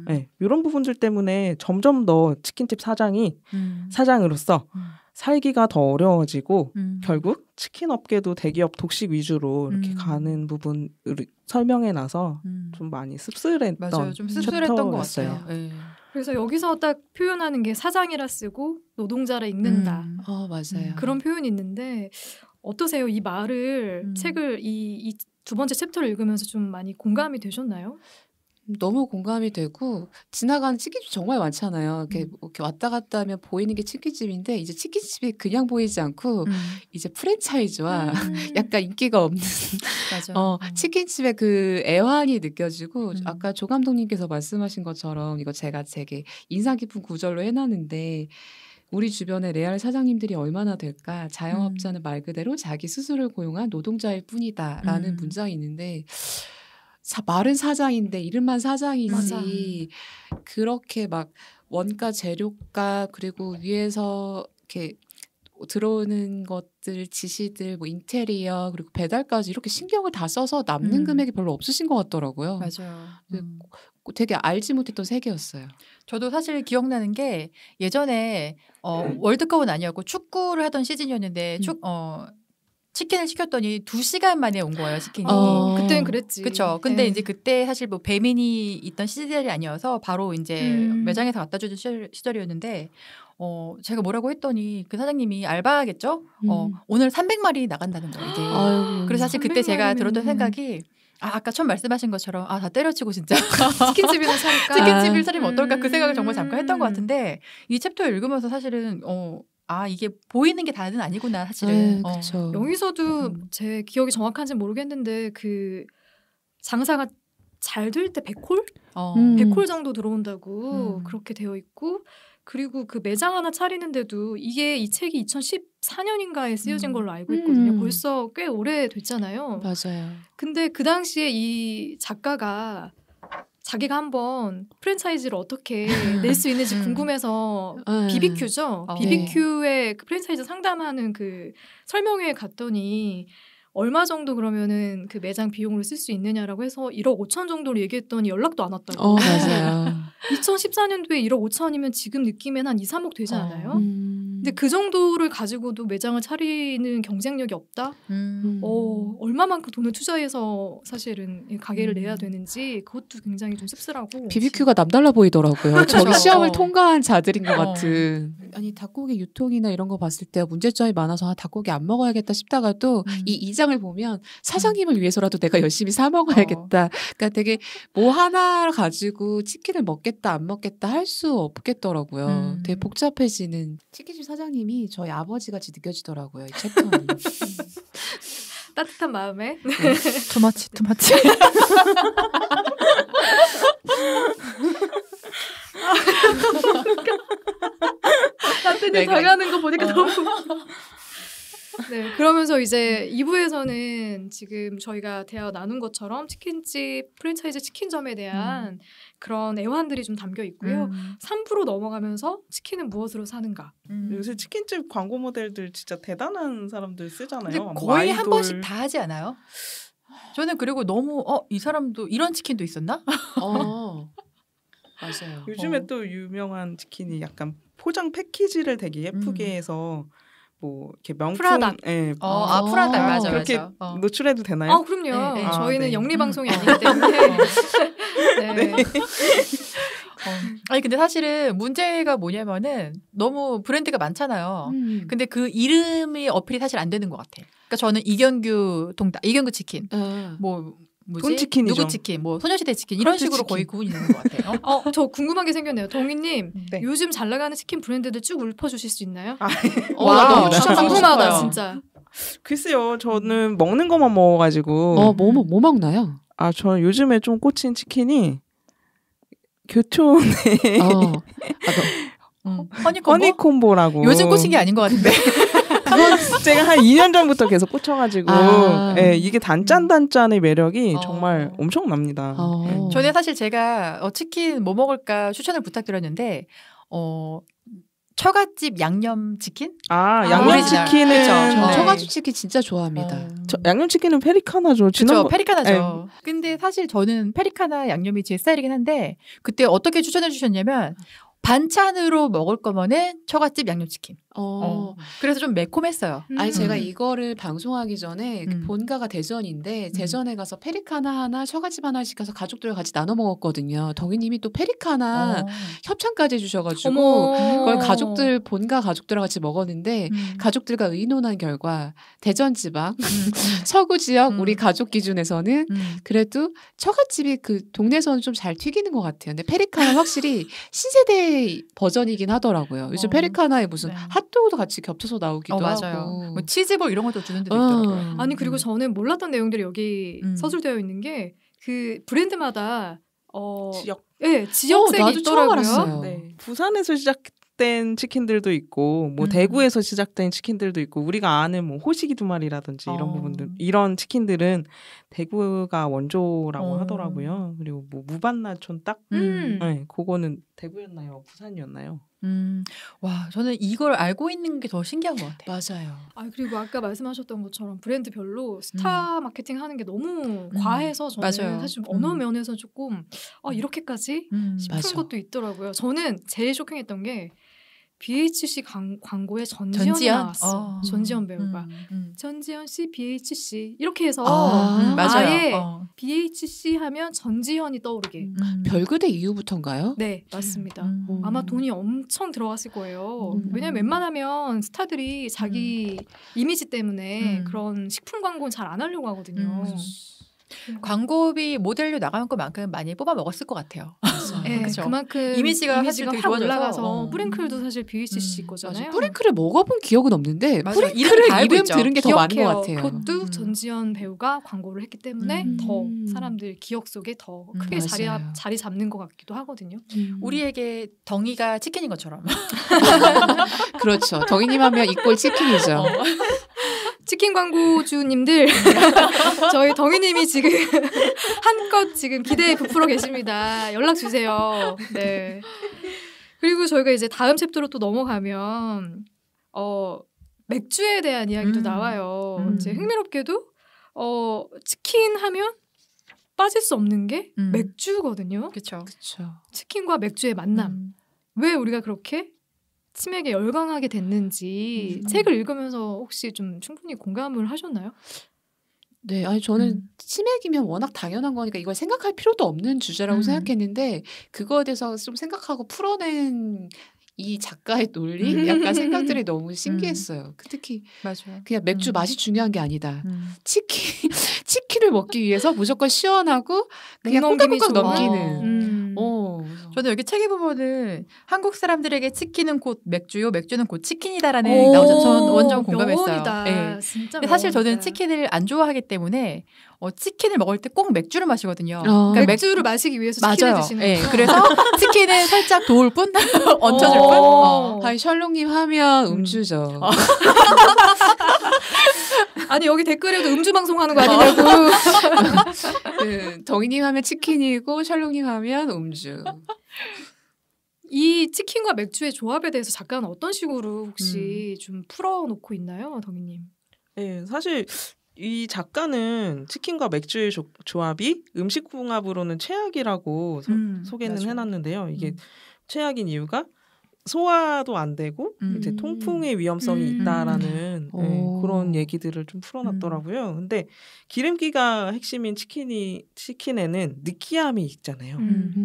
[SPEAKER 4] 네, 이런 부분들 때문에 점점 더 치킨집 사장이 사장으로서 살기가 더 어려워지고 결국 치킨 업계도 대기업 독식 위주로 이렇게 가는 부분을 설명해 놔서 좀 많이 씁쓸했던
[SPEAKER 2] 맞아요. 좀 씁쓸했던 것 같아요. 네.
[SPEAKER 1] 그래서 여기서 딱 표현하는 게 사장이라 쓰고 노동자라 읽는다.
[SPEAKER 3] 맞아요.
[SPEAKER 1] 그런 표현이 있는데 어떠세요? 이 말을 책을 이 두 번째 챕터를 읽으면서 좀 많이 공감이 되셨나요?
[SPEAKER 3] 너무 공감이 되고 지나가는 치킨집 정말 많잖아요. 이렇게 왔다 갔다 하면 보이는 게 치킨집인데 이제 치킨집이 그냥 보이지 않고 이제 프랜차이즈와 약간 인기가 없는 치킨집의 그 애환이 느껴지고 아까 조 감독님께서 말씀하신 것처럼 이거 제가 되게 인상 깊은 구절로 해놨는데 우리 주변에 레알 사장님들이 얼마나 될까? 자영업자는 말 그대로 자기 스스로를 고용한 노동자일 뿐이다라는 문장이 있는데 말은 사장인데 이름만 사장이지
[SPEAKER 1] 맞아.
[SPEAKER 3] 그렇게 막 원가 재료가 그리고 위에서 이렇게 들어오는 것들 지시들 뭐 인테리어 그리고 배달까지 이렇게 신경을 다 써서 남는 금액이 별로 없으신 것 같더라고요.
[SPEAKER 2] 맞아요.
[SPEAKER 3] 되게 알지 못했던 세계였어요.
[SPEAKER 2] 저도 사실 기억나는 게 예전에 월드컵은 아니었고 축구를 하던 시즌이었는데 치킨을 시켰더니 2시간 만에 온 거예요, 치킨이.
[SPEAKER 1] 그때는 그랬지.
[SPEAKER 2] 그렇죠. 근데 이제 그때 사실 뭐 배민이 있던 시절이 아니어서 바로 이제 매장에서 갖다 주는 시절이었는데 제가 뭐라고 했더니 그 사장님이 알바겠죠? 오늘 300마리 나간다는 거예요, 이게. 그래서 사실 그때 제가 들었던 생각이 아까 처음 말씀하신 것처럼 다 때려치고 진짜
[SPEAKER 1] 치킨집이나 차릴까?
[SPEAKER 2] 치킨집을 차리면 어떨까 그 생각을 정말 잠깐 했던 것 같은데 이 챕터 읽으면서 사실은 이게 보이는 게 다는 아니구나 사실은.
[SPEAKER 3] 그렇죠.
[SPEAKER 1] 여기서도 제 기억이 정확한지는 모르겠는데 그 장사가 잘 될 때 100콜? 100콜 정도 들어온다고 그렇게 되어 있고 그리고 그 매장 하나 차리는데도 이 책이 2014년인가에 쓰여진 걸로 알고 있거든요. 벌써 꽤 오래 됐잖아요.
[SPEAKER 3] 맞아요.
[SPEAKER 1] 근데 그 당시에 이 작가가 자기가 한번 프랜차이즈를 어떻게 낼 수 있는지 궁금해서 BBQ죠. BBQ의 그 프랜차이즈 상담하는 그 설명회에 갔더니 얼마 정도 그러면은 그 매장 비용으로 쓸 수 있느냐라고 해서 1억 5천 정도로 얘기했더니 연락도 안 왔다고.
[SPEAKER 3] 맞아요.
[SPEAKER 1] 2014년도에 1억 5천이면 지금 느낌엔 한 2, 3억 되지 않아요? 근데 그 정도를 가지고도 매장을 차리는 경쟁력이 없다? 얼마만큼 돈을 투자해서 사실은 가게를 내야 되는지 그것도 굉장히 좀 씁쓸하고.
[SPEAKER 3] BBQ가 남달라 보이더라고요. 저기 시험을 통과한 자들인 것 같은. 아니 닭고기 유통이나 이런 거 봤을 때 문제점이 많아서 닭고기 안 먹어야겠다 싶다가도 이 2장을 보면 사장님을 위해서라도 내가 열심히 사 먹어야겠다. 그러니까 되게 뭐 하나 가지고 치킨을 먹겠다 안 먹겠다 할 수 없겠더라고요. 되게 복잡해지는 치킨집 사장님이 저희 아버지 같이 느껴지더라고요. 이 챕터는.
[SPEAKER 1] 따뜻한 마음에.
[SPEAKER 2] 투마치.
[SPEAKER 1] 나한테 당하는 거 보니까 너무. 네, 그러면서 이제 2부에서는 지금 저희가 대화 나눈 것처럼 치킨집, 프랜차이즈 치킨점에 대한 그런 애환들이 좀 담겨 있고요. 3부로 넘어가면서 치킨은 무엇으로 사는가.
[SPEAKER 4] 요새 치킨집 광고 모델들 진짜 대단한 사람들 쓰잖아요.
[SPEAKER 2] 근데 거의 한 번씩 다 하지 않아요? 저는 그리고 너무 이 사람도 이런 치킨도 있었나?
[SPEAKER 3] 맞아요.
[SPEAKER 4] 요즘에 또 유명한 치킨이 약간 포장 패키지를 되게 예쁘게 해서 뭐 이렇게 명품
[SPEAKER 1] 프라닭.
[SPEAKER 2] 프라닭 맞아.
[SPEAKER 4] 그렇게 노출해도 되나요?
[SPEAKER 1] 그럼요.
[SPEAKER 2] 네.
[SPEAKER 1] 저희는
[SPEAKER 4] 네.
[SPEAKER 1] 영리 방송이 아니기 때문에. 네.
[SPEAKER 2] 아니 근데 사실은 문제가 뭐냐면은 너무 브랜드가 많잖아요. 근데 그 이름이 어필이 사실 안 되는 것 같아. 그러니까 저는 이경규 치킨, 뭐 뭐지?
[SPEAKER 4] 돈치킨이죠.
[SPEAKER 2] 누구 치킨, 뭐 소녀시대 치킨 이런 식으로
[SPEAKER 4] 치킨.
[SPEAKER 2] 거의 구분이 되는 것 같아요.
[SPEAKER 1] 저 궁금한 게 생겼네요. 동희님,
[SPEAKER 2] 네.
[SPEAKER 1] 요즘 잘 나가는 치킨 브랜드들 쭉 읊어주실 수 있나요?
[SPEAKER 2] 와,
[SPEAKER 1] 너무
[SPEAKER 2] 추천하고
[SPEAKER 1] 궁금하다,
[SPEAKER 2] 싶어요.
[SPEAKER 1] 진짜.
[SPEAKER 4] 글쎄요, 저는 먹는 것만 먹어가지고.
[SPEAKER 3] 뭐 먹나요?
[SPEAKER 4] 저는 요즘에 좀 꽂힌 치킨이 교촌의 허니콤보라고.
[SPEAKER 2] 요즘 꽂힌 게 아닌 것 같은데.
[SPEAKER 4] 그건 제가 한 2년 전부터 계속 꽂혀가지고 이게 단짠단짠의 매력이 정말 엄청납니다.
[SPEAKER 2] 저는 사실 제가 치킨 뭐 먹을까 추천을 부탁드렸는데 처갓집 양념치킨?
[SPEAKER 4] 양념치킨은
[SPEAKER 2] 네.
[SPEAKER 3] 처갓집 치킨 진짜 좋아합니다.
[SPEAKER 4] 양념치킨은 페리카나죠.
[SPEAKER 2] 그렇죠. 페리카나죠. 근데 사실 저는 페리카나 양념이 제 스타일이긴 한데 그때 어떻게 추천해 주셨냐면 반찬으로 먹을 거면은 처갓집 양념치킨. 그래서 좀 매콤했어요.
[SPEAKER 3] 아니 제가 이거를 방송하기 전에 본가가 대전인데 대전에 가서 페리카나 하나 처갓집 하나 시켜서 가족들과 같이 나눠 먹었거든요. 덩이님이 또 페리카나 협찬까지 해주셔가지고 그걸 본가 가족들과 같이 먹었는데 가족들과 의논한 결과 대전 지방 서구 지역 우리 가족 기준에서는 그래도 처갓집이 그 동네에서는 좀 잘 튀기는 것 같아요. 근데 페리카나 확실히 신세대 버전이긴 하더라고요. 요즘 페리카나에 무슨 핫도그도 같이 겹쳐서 나오기도 하고.
[SPEAKER 2] 뭐 치즈볼 이런 것도 주는 데도 있더라고요.
[SPEAKER 1] 아니 그리고 저는 몰랐던 내용들이 여기 서술되어 있는 게 그 브랜드마다 지역색이 있더라고요.
[SPEAKER 4] 네. 부산에서 시작된 치킨들도 있고 뭐 대구에서 시작된 치킨들도 있고 우리가 아는 뭐 호식이 두 마리라든지 이런 부분들 이런 치킨들은 대구가 원조라고 하더라고요. 그리고 뭐 무반나촌 딱 그거는 대구였나요? 부산이었나요?
[SPEAKER 2] 와, 저는 이걸 알고 있는 게 더 신기한 것 같아요.
[SPEAKER 3] 맞아요.
[SPEAKER 1] 그리고 아까 말씀하셨던 것처럼 브랜드별로 스타 마케팅 하는 게 너무 과해서 저는
[SPEAKER 2] 맞아요.
[SPEAKER 1] 사실 어느 면에서 조금 이렇게까지 싶은 것도 있더라고요. 저는 제일 쇼킹했던 게 BHC 광고에 전지현이 나왔어. 전지현 배우가. 전지현 씨 BHC 이렇게 해서
[SPEAKER 2] 맞아요.
[SPEAKER 1] 아예 BHC 하면 전지현이 떠오르게.
[SPEAKER 3] 별그대 이후부터인가요?
[SPEAKER 1] 네, 맞습니다. 아마 돈이 엄청 들어갔을 거예요. 왜냐면 웬만하면 스타들이 자기 이미지 때문에 그런 식품 광고는 잘 안 하려고 하거든요.
[SPEAKER 2] 광고비 모델료 나가는 것만큼 많이 뽑아 먹었을 것 같아요.
[SPEAKER 1] 네,
[SPEAKER 2] 그렇죠.
[SPEAKER 1] 그만큼
[SPEAKER 2] 이미지가 사실 되게
[SPEAKER 1] 확
[SPEAKER 2] 좋아져서.
[SPEAKER 1] 올라가서 뿌링클도 사실 BHC 거잖아요.
[SPEAKER 3] 뿌링클을 먹어본 기억은 없는데
[SPEAKER 1] 맞아요.
[SPEAKER 3] 뿌링클을 이름 들은 게 더 많은 것 같아요.
[SPEAKER 1] 그것도 전지현 배우가 광고를 했기 때문에 더 사람들 기억 속에 더 크게 자리 잡는 것 같기도 하거든요.
[SPEAKER 2] 우리에게 덩이가 치킨인 것처럼.
[SPEAKER 3] 그렇죠. 덩이님 하면 이꼴 치킨이죠.
[SPEAKER 1] 치킨 광고주님들 저희 덩이님이 지금 한껏 지금 기대에 부풀어 계십니다. 연락 주세요. 네. 그리고 저희가 이제 다음 챕터로 또 넘어가면 맥주에 대한 이야기도 나와요. 이제 흥미롭게도 치킨 하면 빠질 수 없는 게 맥주거든요.
[SPEAKER 2] 그렇죠.
[SPEAKER 1] 치킨과 맥주의 만남. 왜 우리가 그렇게 치맥에 열광하게 됐는지 책을 읽으면서 혹시 좀 충분히 공감을 하셨나요?
[SPEAKER 3] 네, 아니 저는 치맥이면 워낙 당연한 거니까 이걸 생각할 필요도 없는 주제라고 생각했는데 그거에 대해서 좀 생각하고 풀어낸 이 작가의 논리, 약간 생각들이 너무 신기했어요. 특히
[SPEAKER 2] 맞아요.
[SPEAKER 3] 그냥 맥주 맛이 중요한 게 아니다. 치킨을 먹기 위해서 무조건 시원하고 그냥 꿀꺽꿀꺽 넘기는.
[SPEAKER 2] 저는 여기 책에 보면은 한국 사람들에게 치킨은 곧 맥주요, 맥주는 곧 치킨이다라는 얘기 나오죠. 저는 완전 공감했어요.
[SPEAKER 1] 네. 진짜
[SPEAKER 2] 근데 사실 저는 치킨을 안 좋아하기 때문에 치킨을 먹을 때 꼭 맥주를 마시거든요. 그러니까
[SPEAKER 1] 맥주를 마시기 위해서 치킨을 드시는 거죠.
[SPEAKER 2] 네. 그래서 치킨은 살짝 도울 뿐, 얹혀줄 뿐.
[SPEAKER 3] 아니 셜록님 하면 음주죠.
[SPEAKER 1] 아니 여기 댓글에도 음주 방송하는 거 아니냐고.
[SPEAKER 3] 덩이님 하면 치킨이고 셜록님 하면 음주.
[SPEAKER 1] 이 치킨과 맥주의 조합에 대해서 작가는 어떤 식으로 혹시 좀 풀어놓고 있나요, 덩이님?
[SPEAKER 4] 네, 사실 이 작가는 치킨과 맥주의 조합이 음식궁합으로는 최악이라고 소개는 해놨는데요. 이게 최악인 이유가 소화도 안 되고 이제 통풍의 위험성이 있다라는 그런 얘기들을 좀 풀어놨더라고요. 근데 기름기가 핵심인 치킨에는 느끼함이 있잖아요.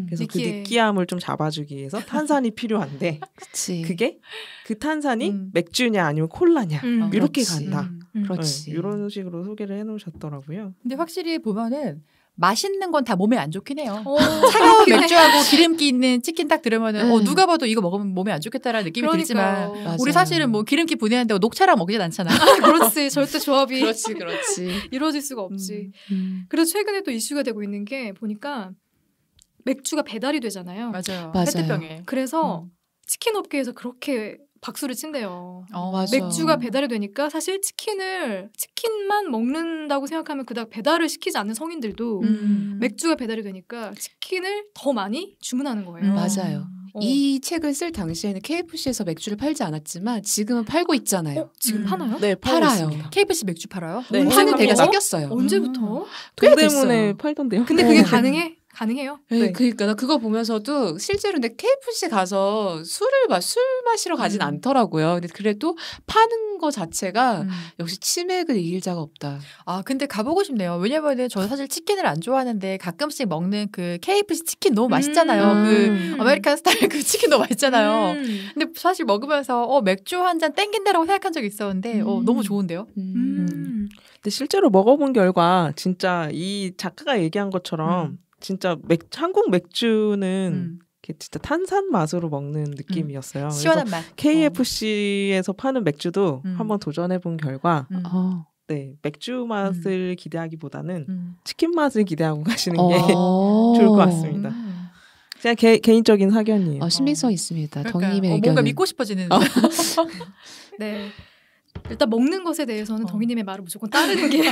[SPEAKER 4] 그래서
[SPEAKER 1] 느끼해.
[SPEAKER 4] 그 느끼함을 좀 잡아주기 위해서 탄산이 필요한데
[SPEAKER 3] 그치.
[SPEAKER 4] 그게 그 탄산이 맥주냐 아니면 콜라냐 이렇게
[SPEAKER 3] 그렇지.
[SPEAKER 4] 간다.
[SPEAKER 3] 그렇지.
[SPEAKER 4] 네, 이런 식으로 소개를 해놓으셨더라고요.
[SPEAKER 2] 근데 확실히 보면은 맛있는 건 다 몸에 안 좋긴 해요.
[SPEAKER 1] 차가운
[SPEAKER 2] 맥주하고 기름기 있는 치킨 딱 들으면은 누가 봐도 이거 먹으면 몸에 안 좋겠다라는 느낌이 들지만
[SPEAKER 3] 맞아요.
[SPEAKER 2] 우리 사실은 뭐 기름기 분해한다고 녹차랑 먹진 않잖아.
[SPEAKER 1] 그렇지. 절대 조합이
[SPEAKER 3] 그렇지.
[SPEAKER 1] 이루어질 수가 없지. 그래서 최근에 또 이슈가 되고 있는 게 보니까 맥주가 배달이 되잖아요.
[SPEAKER 2] 맞아요.
[SPEAKER 3] 맞아요.
[SPEAKER 2] 페트병에.
[SPEAKER 1] 그래서 치킨 업계에서 그렇게 박수를 친대요.
[SPEAKER 3] 맞아.
[SPEAKER 1] 맥주가 배달이 되니까 사실 치킨만 먹는다고 생각하면 그닥 배달을 시키지 않는 성인들도 맥주가 배달이 되니까 치킨을 더 많이 주문하는 거예요.
[SPEAKER 3] 맞아요. 이 책을 쓸 당시에는 KFC에서 맥주를 팔지 않았지만 지금은 팔고 있잖아요.
[SPEAKER 1] 지금 파나요?
[SPEAKER 4] 네,
[SPEAKER 3] 팔아요.
[SPEAKER 2] KFC 맥주 팔아요?
[SPEAKER 4] 네,
[SPEAKER 3] 파는 데가
[SPEAKER 1] 팔아요?
[SPEAKER 3] 생겼어요.
[SPEAKER 1] 언제부터?
[SPEAKER 3] 꽤
[SPEAKER 4] 동대문에
[SPEAKER 3] 됐어요.
[SPEAKER 4] 팔던데요.
[SPEAKER 1] 근데 그게 가능해요?
[SPEAKER 3] 네, 그러니까 나 그거 보면서도 실제로 근데 KFC 가서 술 마시러 가진 않더라고요. 근데 그래도 파는 거 자체가 역시 치맥을 이길 자가 없다.
[SPEAKER 2] 아 근데 가보고 싶네요. 왜냐면은 저는 사실 치킨을 안 좋아하는데 가끔씩 먹는 그 KFC 치킨 너무 맛있잖아요. 그 아메리칸 스타일 그 치킨 너무 맛있잖아요. 근데 사실 먹으면서 맥주 한 잔 땡긴다라고 생각한 적이 있었는데 너무 좋은데요.
[SPEAKER 4] 근데 실제로 먹어본 결과 진짜 이 작가가 얘기한 것처럼 진짜 한국 맥주는 진짜 탄산 맛으로 먹는 느낌이었어요.
[SPEAKER 2] 시원한 맛.
[SPEAKER 4] KFC에서 파는 맥주도 한번 도전해본 결과 네, 맥주 맛을 기대하기보다는 치킨 맛을 기대하고 가시는 게 좋을 것 같습니다. 그냥 개인적인 사견이에요.
[SPEAKER 3] 신빙성 있습니다.
[SPEAKER 2] 그러니까,
[SPEAKER 3] 덩이님의 의견은.
[SPEAKER 2] 뭔가 믿고 싶어지는.
[SPEAKER 1] 네. 일단 먹는 것에 대해서는 덩이님의 말을 무조건 따르는 게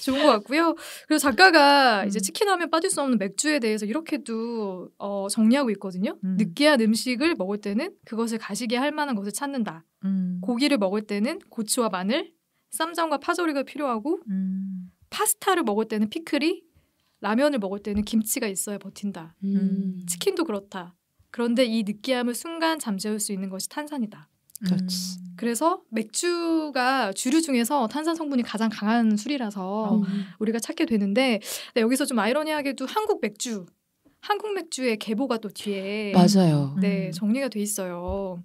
[SPEAKER 1] 좋은 것 같고요. 그리고 작가가 이제 치킨하면 빠질 수 없는 맥주에 대해서 이렇게도 정리하고 있거든요. 느끼한 음식을 먹을 때는 그것을 가시게 할 만한 것을 찾는다. 고기를 먹을 때는 고추와 마늘, 쌈장과 파절이가 필요하고 파스타를 먹을 때는 피클이, 라면을 먹을 때는 김치가 있어야 버틴다. 치킨도 그렇다. 그런데 이 느끼함을 순간 잠재울 수 있는 것이 탄산이다.
[SPEAKER 3] 그렇지.
[SPEAKER 1] 그래서 맥주가 주류 중에서 탄산 성분이 가장 강한 술이라서 우리가 찾게 되는데 여기서 좀 아이러니하게도 한국 맥주의 계보가 또 뒤에
[SPEAKER 3] 맞아요.
[SPEAKER 1] 네, 정리가 돼 있어요.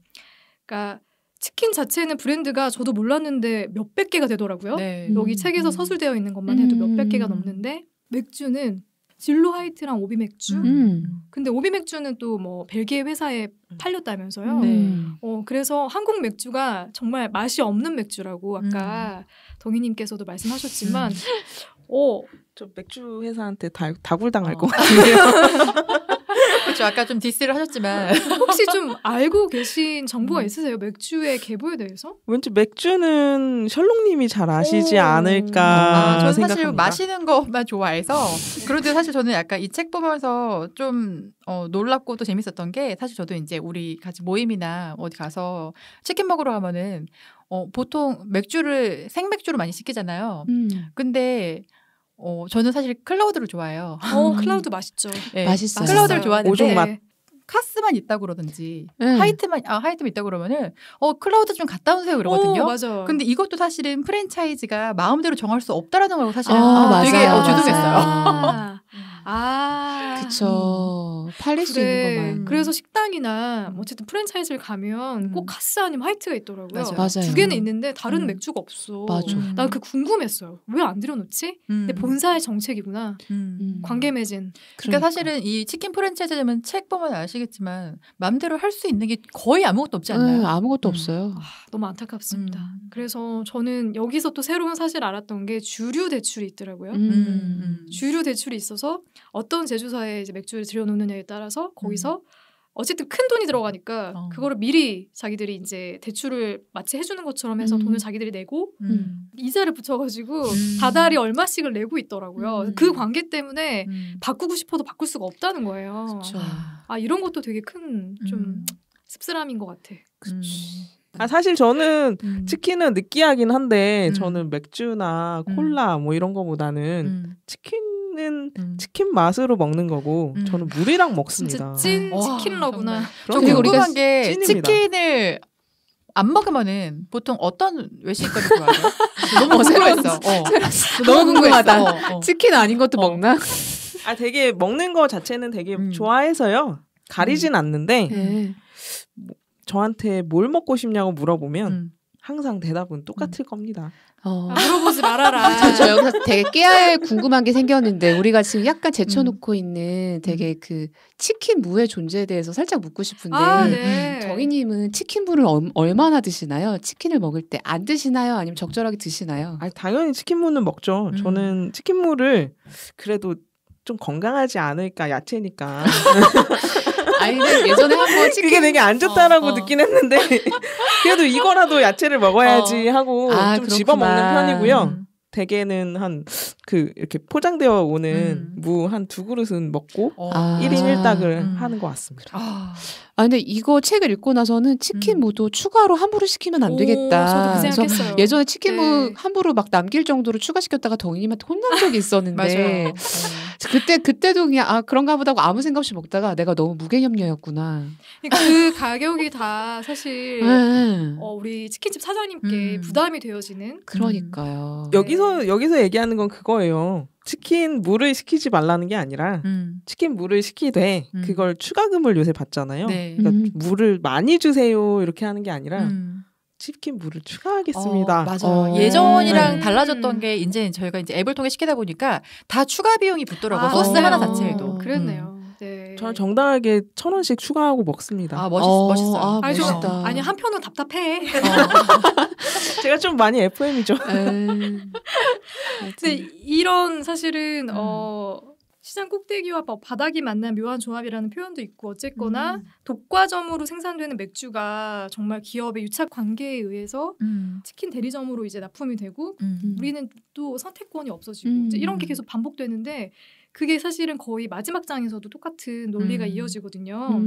[SPEAKER 1] 그러니까 치킨 자체는 브랜드가 저도 몰랐는데 몇백 개가 되더라고요.
[SPEAKER 2] 네.
[SPEAKER 1] 여기 책에서 서술되어 있는 것만 해도 몇백 개가 넘는데 맥주는 진로 화이트랑 오비 맥주. 근데 오비 맥주는 또 뭐 벨기에 회사에 팔렸다면서요. 그래서 한국 맥주가 정말 맛이 없는 맥주라고 아까 덩이님께서도 말씀하셨지만,
[SPEAKER 4] 저 맥주 회사한테 다굴당할 것 같은데요.
[SPEAKER 2] 그렇죠. 아까 좀 디스를 하셨지만
[SPEAKER 1] 혹시 좀 알고 계신 정보가 있으세요? 맥주의 계보에 대해서?
[SPEAKER 4] 왠지 맥주는 셜록님이 잘 아시지 않을까
[SPEAKER 2] 저는
[SPEAKER 4] 생각합니다.
[SPEAKER 2] 사실 마시는 것만 좋아해서 그런데 사실 저는 약간 이 책 보면서 좀 놀랍고 또 재밌었던 게 사실 저도 이제 우리 같이 모임이나 어디 가서 치킨 먹으러 가면은 보통 생맥주를 많이 시키잖아요. 근데 저는 사실 클라우드를 좋아해요.
[SPEAKER 1] 클라우드 맛있죠.
[SPEAKER 3] 네, 맛있어요.
[SPEAKER 2] 클라우드를 좋아하는데
[SPEAKER 4] 오종 맛.
[SPEAKER 2] 카스만 있다 그러든지 하이트만 있다 그러면은 클라우드 좀 갔다 오세요 그러거든요.
[SPEAKER 1] 맞아.
[SPEAKER 2] 근데 이것도 사실은 프랜차이즈가 마음대로 정할 수 없다라는 걸 사실은 되게 주둥했어요.
[SPEAKER 3] 그쵸. 팔릴 수 있는 것만.
[SPEAKER 1] 그래서 식당이나 어쨌든 프랜차이즈를 가면 꼭 카스 아니면 화이트가 있더라고요.
[SPEAKER 3] 맞아요.
[SPEAKER 1] 두 개는 있는데 다른 맥주가 없어.
[SPEAKER 3] 맞아.
[SPEAKER 1] 난 그 궁금했어요. 왜 안 들여놓지? 근데 본사의 정책이구나. 관계 매진.
[SPEAKER 2] 그러니까 사실은 이 치킨 프랜차이즈면 책 보면 아시겠지만 마음대로 할 수 있는 게 거의 아무것도 없지 않나요?
[SPEAKER 3] 아무것도 없어요.
[SPEAKER 1] 너무 안타깝습니다. 그래서 저는 여기서 또 새로운 사실을 알았던 게 주류 대출이 있더라고요. 주류 대출이 있어서 어떤 제조사에 이제 맥주를 들여놓느냐에 따라서 거기서 어쨌든 큰 돈이 들어가니까 그거를 미리 자기들이 이제 대출을 마치 해주는 것처럼 해서 돈을 자기들이 내고 이자를 붙여가지고 다달이 얼마씩을 내고 있더라고요. 그 관계 때문에 바꾸고 싶어도 바꿀 수가 없다는 거예요. 이런 것도 되게 큰 좀 씁쓸함인 것 같아.
[SPEAKER 4] 사실 저는 치킨은 느끼하긴 한데 저는 맥주나 콜라 뭐 이런 거보다는 치킨은 치킨 맛으로 먹는 거고 저는 물이랑 먹습니다.
[SPEAKER 1] 진짜 찐 치킨 러구나.
[SPEAKER 2] 저 궁금한 게 치킨을 안 먹으면은 보통 어떤 외식거리 좋아해요? 너무 궁금했어.
[SPEAKER 3] 너무 궁금하다. 치킨 아닌 것도 먹나?
[SPEAKER 4] 되게 먹는 거 자체는 되게 좋아해서요. 가리진 않는데 저한테 뭘 먹고 싶냐고 물어보면 항상 대답은 똑같을 겁니다.
[SPEAKER 1] 물어보지 말아라.
[SPEAKER 3] 저 여기서 되게 깨알 궁금한 게 생겼는데 우리가 지금 약간 제쳐놓고 있는 되게 그 치킨 무의 존재에 대해서 살짝 묻고 싶은데
[SPEAKER 1] 네.
[SPEAKER 3] 정희님은 치킨 무를 얼마나 드시나요? 치킨을 먹을 때 안 드시나요? 아니면 적절하게 드시나요?
[SPEAKER 4] 당연히 치킨 무는 먹죠. 저는 치킨 무를 그래도 좀 건강하지 않을까 야채니까.
[SPEAKER 3] 아니 예전에 한번 치킨
[SPEAKER 4] 그게 되게 안 좋다라고 듣긴 했는데 그래도 이거라도 야채를 먹어야지 하고 좀 집어먹는 편이고요. 대개는 이렇게 포장되어 오는 무 한 2그릇은 먹고 1인 1닭을 하는 것 같습니다.
[SPEAKER 3] 근데 이거 책을 읽고 나서는 치킨 무도 추가로 함부로 시키면 안 되겠다.
[SPEAKER 1] 저도 그 생각했어요.
[SPEAKER 3] 예전에 치킨 무 함부로 막 남길 정도로 추가시켰다가 덩이님한테 혼난 적이 있었는데 그때도 그냥 그런가 보다 하고 아무 생각 없이 먹다가 내가 너무 무개념녀였구나.
[SPEAKER 1] 그 가격이 다 사실 우리 치킨집 사장님께 부담이 되어지는.
[SPEAKER 3] 그러니까요.
[SPEAKER 4] 여기서 얘기하는 건 그거예요. 치킨 무를 시키지 말라는 게 아니라 치킨 무를 시키되 그걸 추가금을 요새 받잖아요.
[SPEAKER 2] 네.
[SPEAKER 4] 그러니까 무를 많이 주세요 이렇게 하는 게 아니라 치킨 무를 추가하겠습니다.
[SPEAKER 2] 맞아요. 예전이랑 달라졌던 게 이제 저희가 이제 앱을 통해 시키다 보니까 다 추가 비용이 붙더라고요. 소스 하나 자체에도.
[SPEAKER 1] 그랬네요. 네.
[SPEAKER 4] 저는 정당하게 1,000원씩 추가하고 먹습니다.
[SPEAKER 2] 멋있어요.
[SPEAKER 3] 멋있다.
[SPEAKER 1] 아니 한편은 답답해.
[SPEAKER 4] 제가 좀 많이 FM이죠.
[SPEAKER 1] 근데 이런 사실은 시장 꼭대기와 바닥이 만난 묘한 조합이라는 표현도 있고 어쨌거나 독과점으로 생산되는 맥주가 정말 기업의 유착 관계에 의해서 치킨 대리점으로 이제 납품이 되고 우리는 또 선택권이 없어지고 이제 이런 게 계속 반복되는데 그게 사실은 거의 마지막 장에서도 똑같은 논리가 이어지거든요.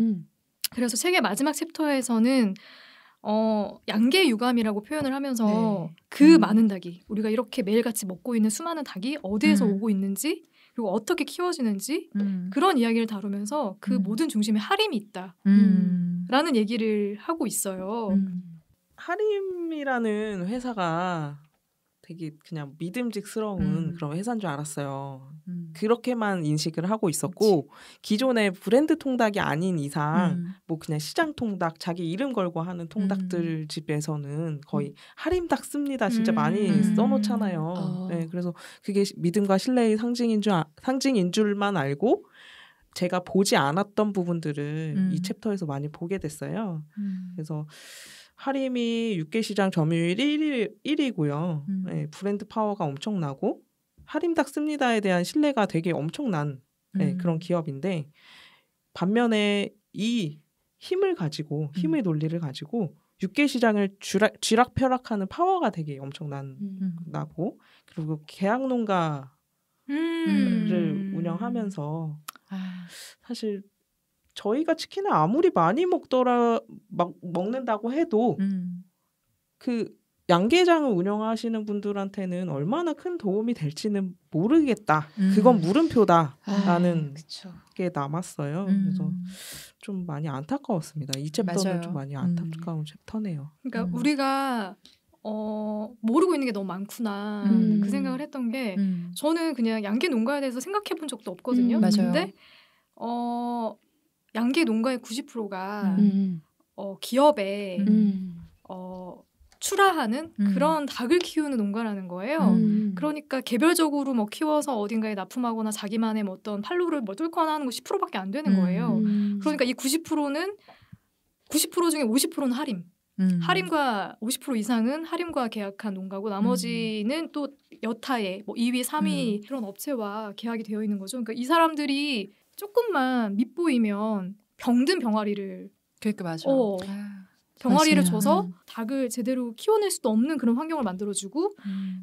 [SPEAKER 1] 그래서 책의 마지막 챕터에서는 양계 유감이라고 표현을 하면서 그 많은 닭이 우리가 이렇게 매일같이 먹고 있는 수많은 닭이 어디에서 오고 있는지 그리고 어떻게 키워지는지 그런 이야기를 다루면서 그 모든 중심에 하림이 있다 라는 얘기를 하고 있어요.
[SPEAKER 4] 하림이라는 회사가 되게 그냥 믿음직스러운 그런 회사인 줄 알았어요. 그렇게만 인식을 하고 있었고 기존의 브랜드 통닭이 아닌 이상 뭐 그냥 시장 통닭 자기 이름 걸고 하는 통닭들 집에서는 거의 하림닭 씁니다. 진짜 많이 써놓잖아요. 네, 그래서 그게 믿음과 신뢰의 상징인 줄만 알고 제가 보지 않았던 부분들을 이 챕터에서 많이 보게 됐어요. 그래서 하림이 육개시장 점유율 1위고요. 네, 브랜드 파워가 엄청나고 하림닭 씁니다에 대한 신뢰가 되게 엄청난 그런 기업인데 반면에 이 힘의 논리를 가지고 육개시장을 쥐락펴락하는 파워가 되게 엄청나고 그리고 계양농가를 운영하면서 사실 저희가 치킨을 아무리 많이 먹는다고 해도 그 양계장을 운영하시는 분들한테는 얼마나 큰 도움이 될지는 모르겠다. 그건 물음표다라는 게 남았어요. 그래서 좀 많이 안타까웠습니다. 이 챕터는 좀 많이 안타까운 챕터네요.
[SPEAKER 1] 그러니까 우리가 모르고 있는 게 너무 많구나 그 생각을 했던 게 저는 그냥 양계 농가에 대해서 생각해 본 적도 없거든요. 근데 양계 농가의 90%가 기업에 출하하는 그런 닭을 키우는 농가라는 거예요. 그러니까 개별적으로 뭐 키워서 어딘가에 납품하거나 자기만의 뭐 어떤 판로를 뭐 뚫거나 하는 거 10%밖에 안 되는 거예요. 그러니까 이 90%는 90% 중에 50%는 하림. 하림과 50% 이상은 하림과 계약한 농가고 나머지는 또 여타의 뭐 2위, 3위 그런 업체와 계약이 되어 있는 거죠. 그러니까 이 사람들이 조금만 밉보이면 병든 병아리를
[SPEAKER 2] 그러니까 맞아.
[SPEAKER 1] 병아리를 줘서 닭을 제대로 키워낼 수도 없는 그런 환경을 만들어주고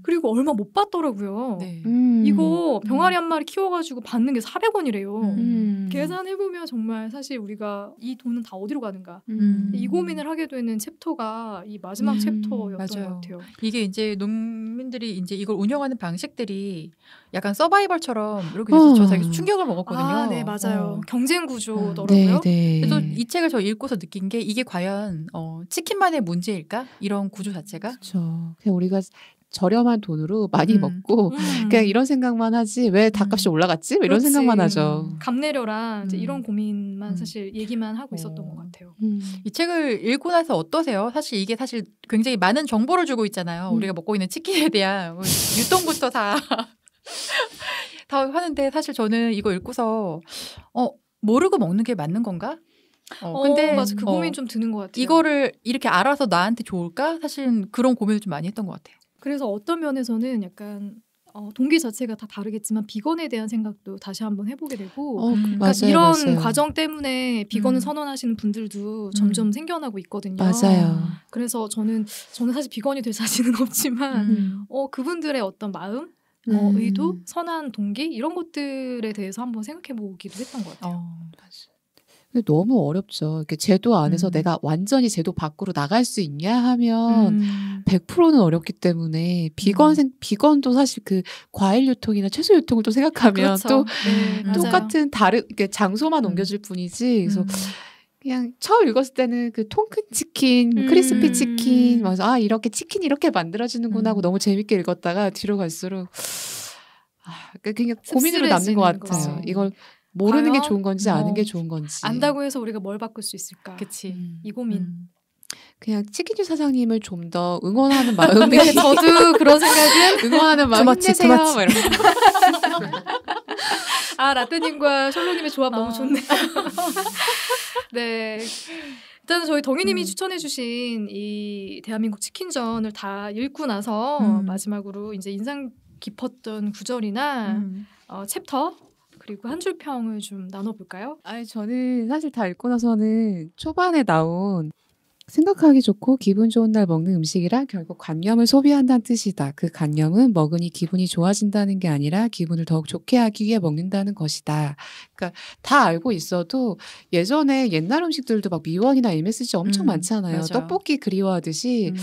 [SPEAKER 1] 그리고 얼마 못 받더라고요.
[SPEAKER 2] 네.
[SPEAKER 1] 이거 병아리 한 마리 키워가지고 받는 게 400원이래요. 계산해보면 정말 사실 우리가 이 돈은 다 어디로 가는가 이 고민을 하게 되는 챕터가 이 마지막 챕터였던
[SPEAKER 2] 맞아요.
[SPEAKER 1] 것 같아요.
[SPEAKER 2] 이게 이제 농민들이 이제 이걸 운영하는 방식들이 약간 서바이벌처럼 이렇게 돼서 저 되게 충격을 먹었거든요.
[SPEAKER 1] 네, 맞아요. 경쟁 구조더라고요.
[SPEAKER 3] 네.
[SPEAKER 2] 그래서 이 책을 저 읽고서 느낀 게 이게 과연 치킨만의 문제일까? 이런 구조 자체가?
[SPEAKER 3] 그렇죠. 그냥 우리가 저렴한 돈으로 많이 먹고 그냥 이런 생각만 하지 왜 닭값이 올라갔지? 이런 생각만 하죠.
[SPEAKER 1] 값 내려라 이제 이런 고민만 사실 얘기만 하고 있었던 것 같아요.
[SPEAKER 2] 이 책을 읽고 나서 어떠세요? 사실 이게 사실 굉장히 많은 정보를 주고 있잖아요. 우리가 먹고 있는 치킨에 대한 유통부터 다 하는데 사실 저는 이거 읽고서 모르고 먹는 게 맞는 건가? 근데
[SPEAKER 1] 맞아. 그 고민 좀 드는 것 같아요.
[SPEAKER 2] 이거를 이렇게 알아서 나한테 좋을까? 사실 그런 고민을 좀 많이 했던 것 같아요.
[SPEAKER 1] 그래서 어떤 면에서는 약간 동기 자체가 다 다르겠지만 비건에 대한 생각도 다시 한번 해보게 되고 그러니까
[SPEAKER 3] 맞아요,
[SPEAKER 1] 이런
[SPEAKER 3] 맞아요.
[SPEAKER 1] 과정 때문에 비건을 선언하시는 분들도 점점 생겨나고 있거든요.
[SPEAKER 3] 맞아요.
[SPEAKER 1] 그래서 저는 사실 비건이 될 자신은 없지만 그분들의 어떤 마음, 의도, 선한 동기 이런 것들에 대해서 한번 생각해보기도 했던 것 같아요.
[SPEAKER 3] 근데 너무 어렵죠. 이렇게 제도 안에서 내가 완전히 제도 밖으로 나갈 수 있냐 하면 100%는 어렵기 때문에 비건도 사실 그 과일 유통이나 채소 유통을 또 생각하면
[SPEAKER 1] 그렇죠.
[SPEAKER 3] 또
[SPEAKER 1] 네,
[SPEAKER 3] 똑같은 다른 이렇게 장소만 옮겨질 뿐이지. 그래서 그냥 처음 읽었을 때는 그 통큰 치킨, 크리스피 치킨, 맞아. 이렇게 치킨이 이렇게 만들어지는구나 하고 너무 재밌게 읽었다가 뒤로 갈수록 그냥 고민으로 남는 것 같아요. 이걸 모르는 게 좋은 건지 아는 게 좋은 건지.
[SPEAKER 1] 안다고 해서 우리가 뭘 바꿀 수 있을까?
[SPEAKER 2] 그치.
[SPEAKER 1] 이 고민.
[SPEAKER 3] 그냥 치킨집 사장님을 좀 더 응원하는 마음이
[SPEAKER 1] 저도 그런 생각은
[SPEAKER 3] 응원하는 마음 힘내세요.
[SPEAKER 1] 라떼님과 셜로님의 조합 너무 좋네요. 네. 일단은 저희 덩이님이 추천해주신 이 대한민국 치킨전을 다 읽고 나서 마지막으로 이제 인상 깊었던 구절이나 챕터 그리고 한 줄 평을 좀 나눠볼까요?
[SPEAKER 3] 저는 사실 다 읽고 나서는 초반에 나온 생각하기 좋고 기분 좋은 날 먹는 음식이란 결국 관념을 소비한다는 뜻이다. 그 관념은 먹으니 기분이 좋아진다는 게 아니라 기분을 더욱 좋게 하기 위해 먹는다는 것이다. 그러니까 다 알고 있어도 예전에 옛날 음식들도 막 미원이나 MSG 엄청 많잖아요.
[SPEAKER 2] 맞아요.
[SPEAKER 3] 떡볶이 그리워하듯이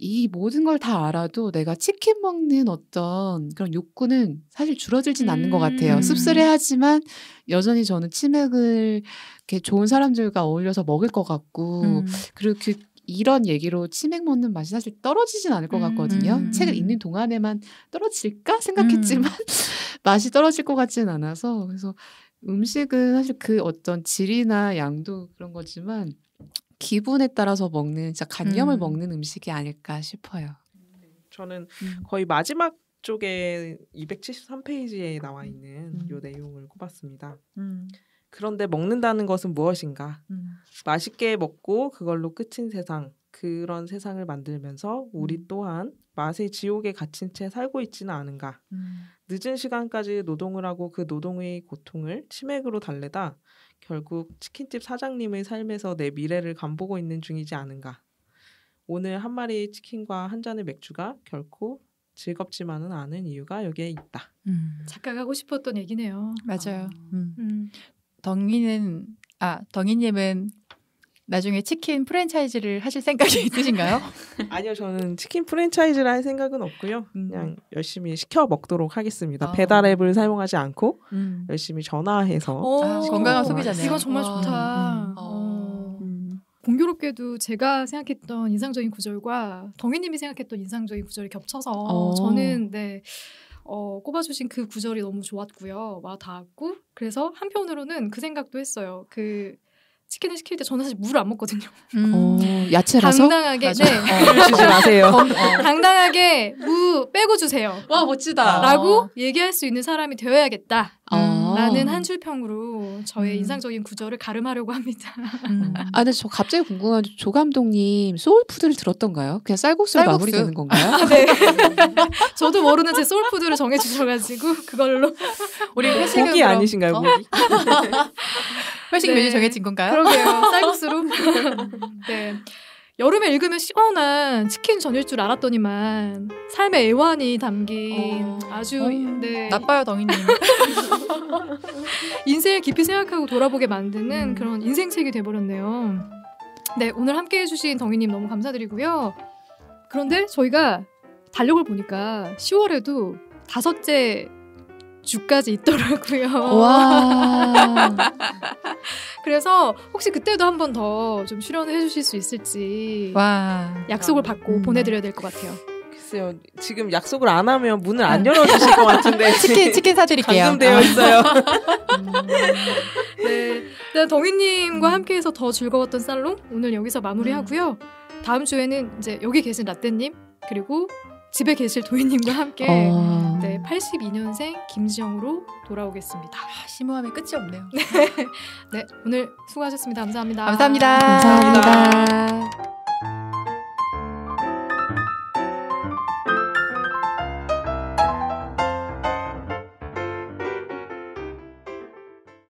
[SPEAKER 3] 이 모든 걸 다 알아도 내가 치킨 먹는 어떤 그런 욕구는 사실 줄어들진 않는 것 같아요. 씁쓸해하지만 여전히 저는 치맥을 이렇게 좋은 사람들과 어울려서 먹을 것 같고 그리고 이런 얘기로 치맥 먹는 맛이 사실 떨어지진 않을 것 같거든요. 책을 읽는 동안에만 떨어질까 생각했지만 맛이 떨어질 것 같지는 않아서 그래서 음식은 사실 그 어떤 질이나 양도 그런 거지만 기분에 따라서 먹는 진짜 관념을 먹는 음식이 아닐까 싶어요.
[SPEAKER 4] 저는 거의 마지막 쪽에 273페이지에 나와 있는 이 내용을 꼽았습니다. 그런데 먹는다는 것은 무엇인가? 맛있게 먹고 그걸로 끝인 세상, 그런 세상을 만들면서 우리 또한 맛의 지옥에 갇힌 채 살고 있지는 않은가? 늦은 시간까지 노동을 하고 그 노동의 고통을 치맥으로 달래다 결국 치킨집 사장님의 삶에서 내 미래를 간보고 있는 중이지 않은가. 오늘 한 마리의 치킨과 한 잔의 맥주가 결코 즐겁지만은 않은 이유가 여기에 있다.
[SPEAKER 1] 작가가 하고 싶었던 얘기네요.
[SPEAKER 2] 맞아요. 덩이님은 나중에 치킨 프랜차이즈를 하실 생각이 있으신가요?
[SPEAKER 4] 아니요. 저는 치킨 프랜차이즈를 할 생각은 없고요. 그냥 열심히 시켜 먹도록 하겠습니다. 배달 앱을 사용하지 않고 열심히 전화해서
[SPEAKER 2] 건강한 소비자네요.
[SPEAKER 1] 이건 정말 좋다. 공교롭게도 제가 생각했던 인상적인 구절과 덩이님이 생각했던 인상적인 구절이 겹쳐서 저는 꼽아주신 그 구절이 너무 좋았고요. 와 닿았고 그래서 한편으로는 그 생각도 했어요. 그 치킨을 시킬 때 저는 사실 물을 안 먹거든요.
[SPEAKER 3] 야채라서?
[SPEAKER 1] 당당하게
[SPEAKER 4] 주지 마세요.
[SPEAKER 1] 당당하게 무 빼고 주세요.
[SPEAKER 3] 와 멋지다.
[SPEAKER 1] 라고 얘기할 수 있는 사람이 되어야겠다. 라는 한 줄 평으로 저의 인상적인 구절을 가름하려고 합니다.
[SPEAKER 3] 근데 저 갑자기 궁금한 조 감독님 소울푸드를 들었던가요? 그냥 쌀국수로 마무리되는 건가요?
[SPEAKER 1] 네. 저도 모르는 제 소울푸드를 정해주셔가지고 그걸로
[SPEAKER 2] 우리 회식은
[SPEAKER 4] 고기 아니신가요? 고기?
[SPEAKER 2] 회식 메뉴 정해진 건가요?
[SPEAKER 1] 그러게요. 쌀국수로. 네. 여름에 읽으면 시원한 치킨 전일 줄 알았더니만 삶의 애환이 담긴 아주
[SPEAKER 2] 나빠요 덩이님.
[SPEAKER 1] 인생을 깊이 생각하고 돌아보게 만드는 그런 인생책이 돼버렸네요. 네, 오늘 함께해 주신 덩이님 너무 감사드리고요. 그런데 저희가 달력을 보니까 10월에도 5째 주까지 있더라고요.
[SPEAKER 3] 와.
[SPEAKER 1] 그래서 혹시 그때도 한 번 더 좀 출연을 해주실 수 있을지
[SPEAKER 2] 와.
[SPEAKER 1] 약속을 받고 보내드려야 될 것 같아요.
[SPEAKER 4] 글쎄요, 지금 약속을 안 하면 문을 안 열어주실 것 같은데.
[SPEAKER 2] 치킨 사드릴게요.
[SPEAKER 4] 감금되어 있어요.
[SPEAKER 1] 네, 네 덩이님과 함께해서 더 즐거웠던 살롱 오늘 여기서 마무리하고요. 다음 주에는 이제 여기 계신 라떼님 그리고 집에 계실 도희님과 함께 네, 82년생 김지영으로 돌아오겠습니다.
[SPEAKER 2] 심오함의 끝이 없네요.
[SPEAKER 1] 네, 오늘 수고하셨습니다. 감사합니다.
[SPEAKER 2] 감사합니다.
[SPEAKER 3] 감사합니다.